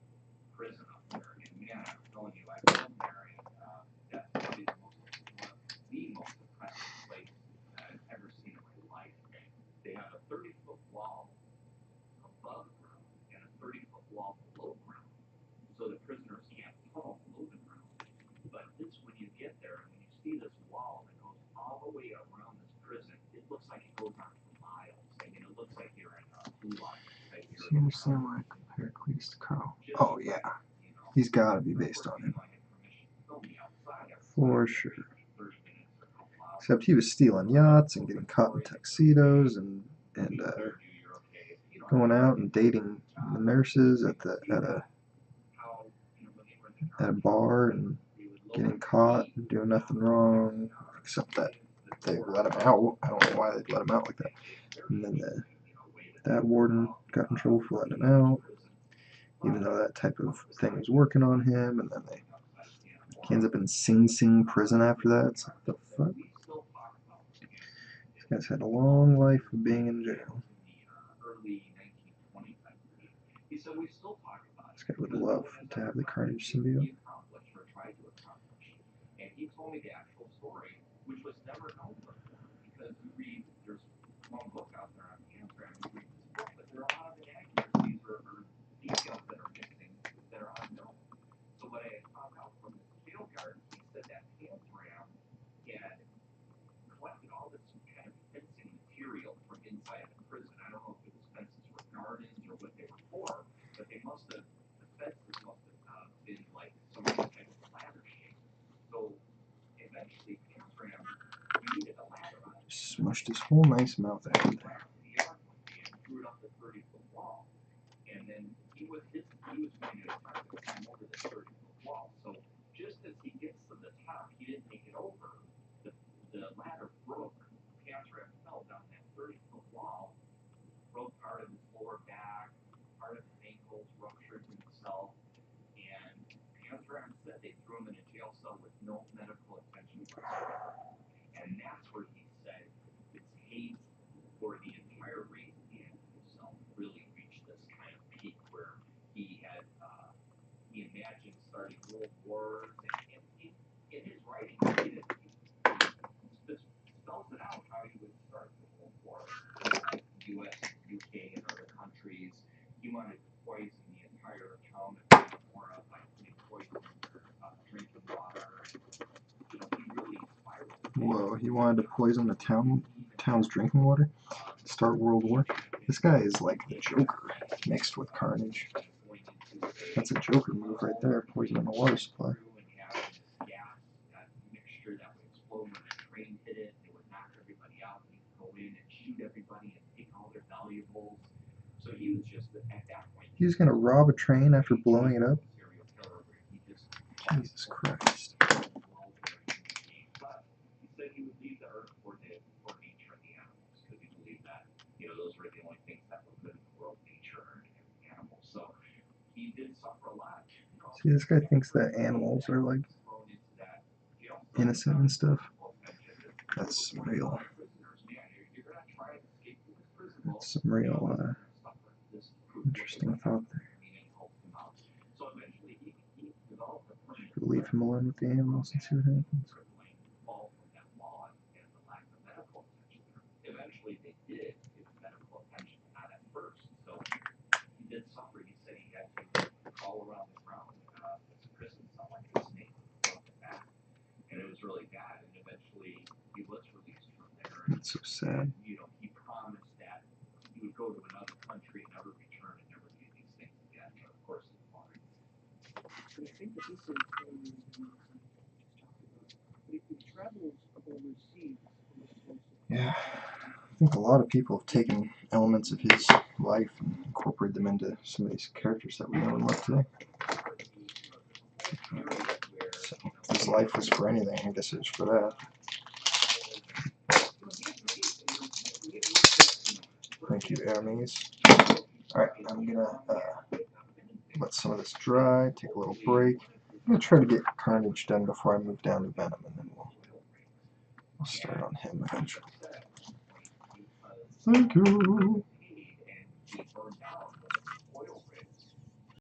prison up there. And man, I'm telling you, I've been there, and that's probably one of the most impressive places I've ever seen in my life. They have a 30-foot wall above ground and a 30-foot wall below ground, so the prisoners can't tunnel below the ground. But when you get there and when you see this wall that goes all the way around this prison, it looks like it goes on for miles. I mean, it looks like you're in a Blue Line.
So you understand why I compare Cletus to Carl? Oh yeah, he's got to be based on him. For sure. Except he was stealing yachts and getting caught in tuxedos and going out and dating the nurses at a bar and getting caught and doing nothing wrong, except that they let him out. I don't know why they'd let him out like that. And then that warden got in trouble for letting him out, even though that type of thing was working on him. And then he ends up in Sing Sing prison after that. It's like, the fuck? This guy's had a long life of being in jail.
Early 1920s, I believe. He said we still talk
guy would love to have the Carnage symbiote.
He accomplished or tried to accomplish. And he told me the actual story, which was never known before. Because you read, there's one book out there on Amsterdam, you read this book, but there are a lot of inaccuracies or details that are missing that are unknown. So what I found out from the jail guard, he said that Amsterdam had collected all this kind of fencing material from inside the prison. I don't know if it was fences for gardens or what they were for, but they must have, the fences must have been like some type of ladder shape. So eventually Amsterdam needed a ladder on it.
Smushed his whole nice mouth out of there.
And threw it up the 30-foot wall. And then he was going to attempt to climb over the 30-foot wall. So just as he gets to the top, he didn't make it over. The ladder broke. Amsterdam fell down that 30-foot wall, broke part of his lower back, part of his ankles, ruptured himself, and Amsterdam said they threw him in a jail cell with no medical attention whatsoever. And that's where he said his hate for the entire race and himself really reached this kind of peak where he had he imagined starting world wars, and in his writing he just spells it out how he would start the world war, like U.S., UK, and other countries. He wanted to poison the entire town of Gamora by putting poison in their drinking water. You know, he really spiraled.
Whoa, he wanted to poison the town's drinking water? Start World War? This guy is like the Joker mixed with Carnage. That's a Joker move right there, poisoning the water supply.
Mixture that would explode when a train hit it. It would knock everybody out. He'd go in and shoot everybody and take all their valuables. So he was just at that point.
He was gonna rob a train after blowing it up? Jesus Christ.
But he said he would leave the earth for nature and the animals, because he believed that, you know, those were the only things that were good in the world, nature and animals. So he did suffer a lot.
See, this guy thinks that animals are like innocent and stuff. That's real. That's some real interesting thought there. Should leave him alone with the animals and see what happens.
Eventually they did give medical attention, not at first. So he did suffer. He said he had to crawl around the ground. His prison cell like a snake, broke it back. And it was really bad. And eventually he was released from there.
That's so sad.
You know, he promised that he would go to another country and never return and never do these things again. But of course he won't.
And I think that this is but if he travels overseas,
Yeah, I think a lot of people have taken elements of his life and incorporated them into some of these characters that we know and love today. So, if his life was for anything, I guess it's for that. Thank you, Hermes. Alright, I'm gonna let some of this dry, take a little break. I'm gonna try to get Carnage done before I move down to Venom, and then we'll start on him eventually. Thank you.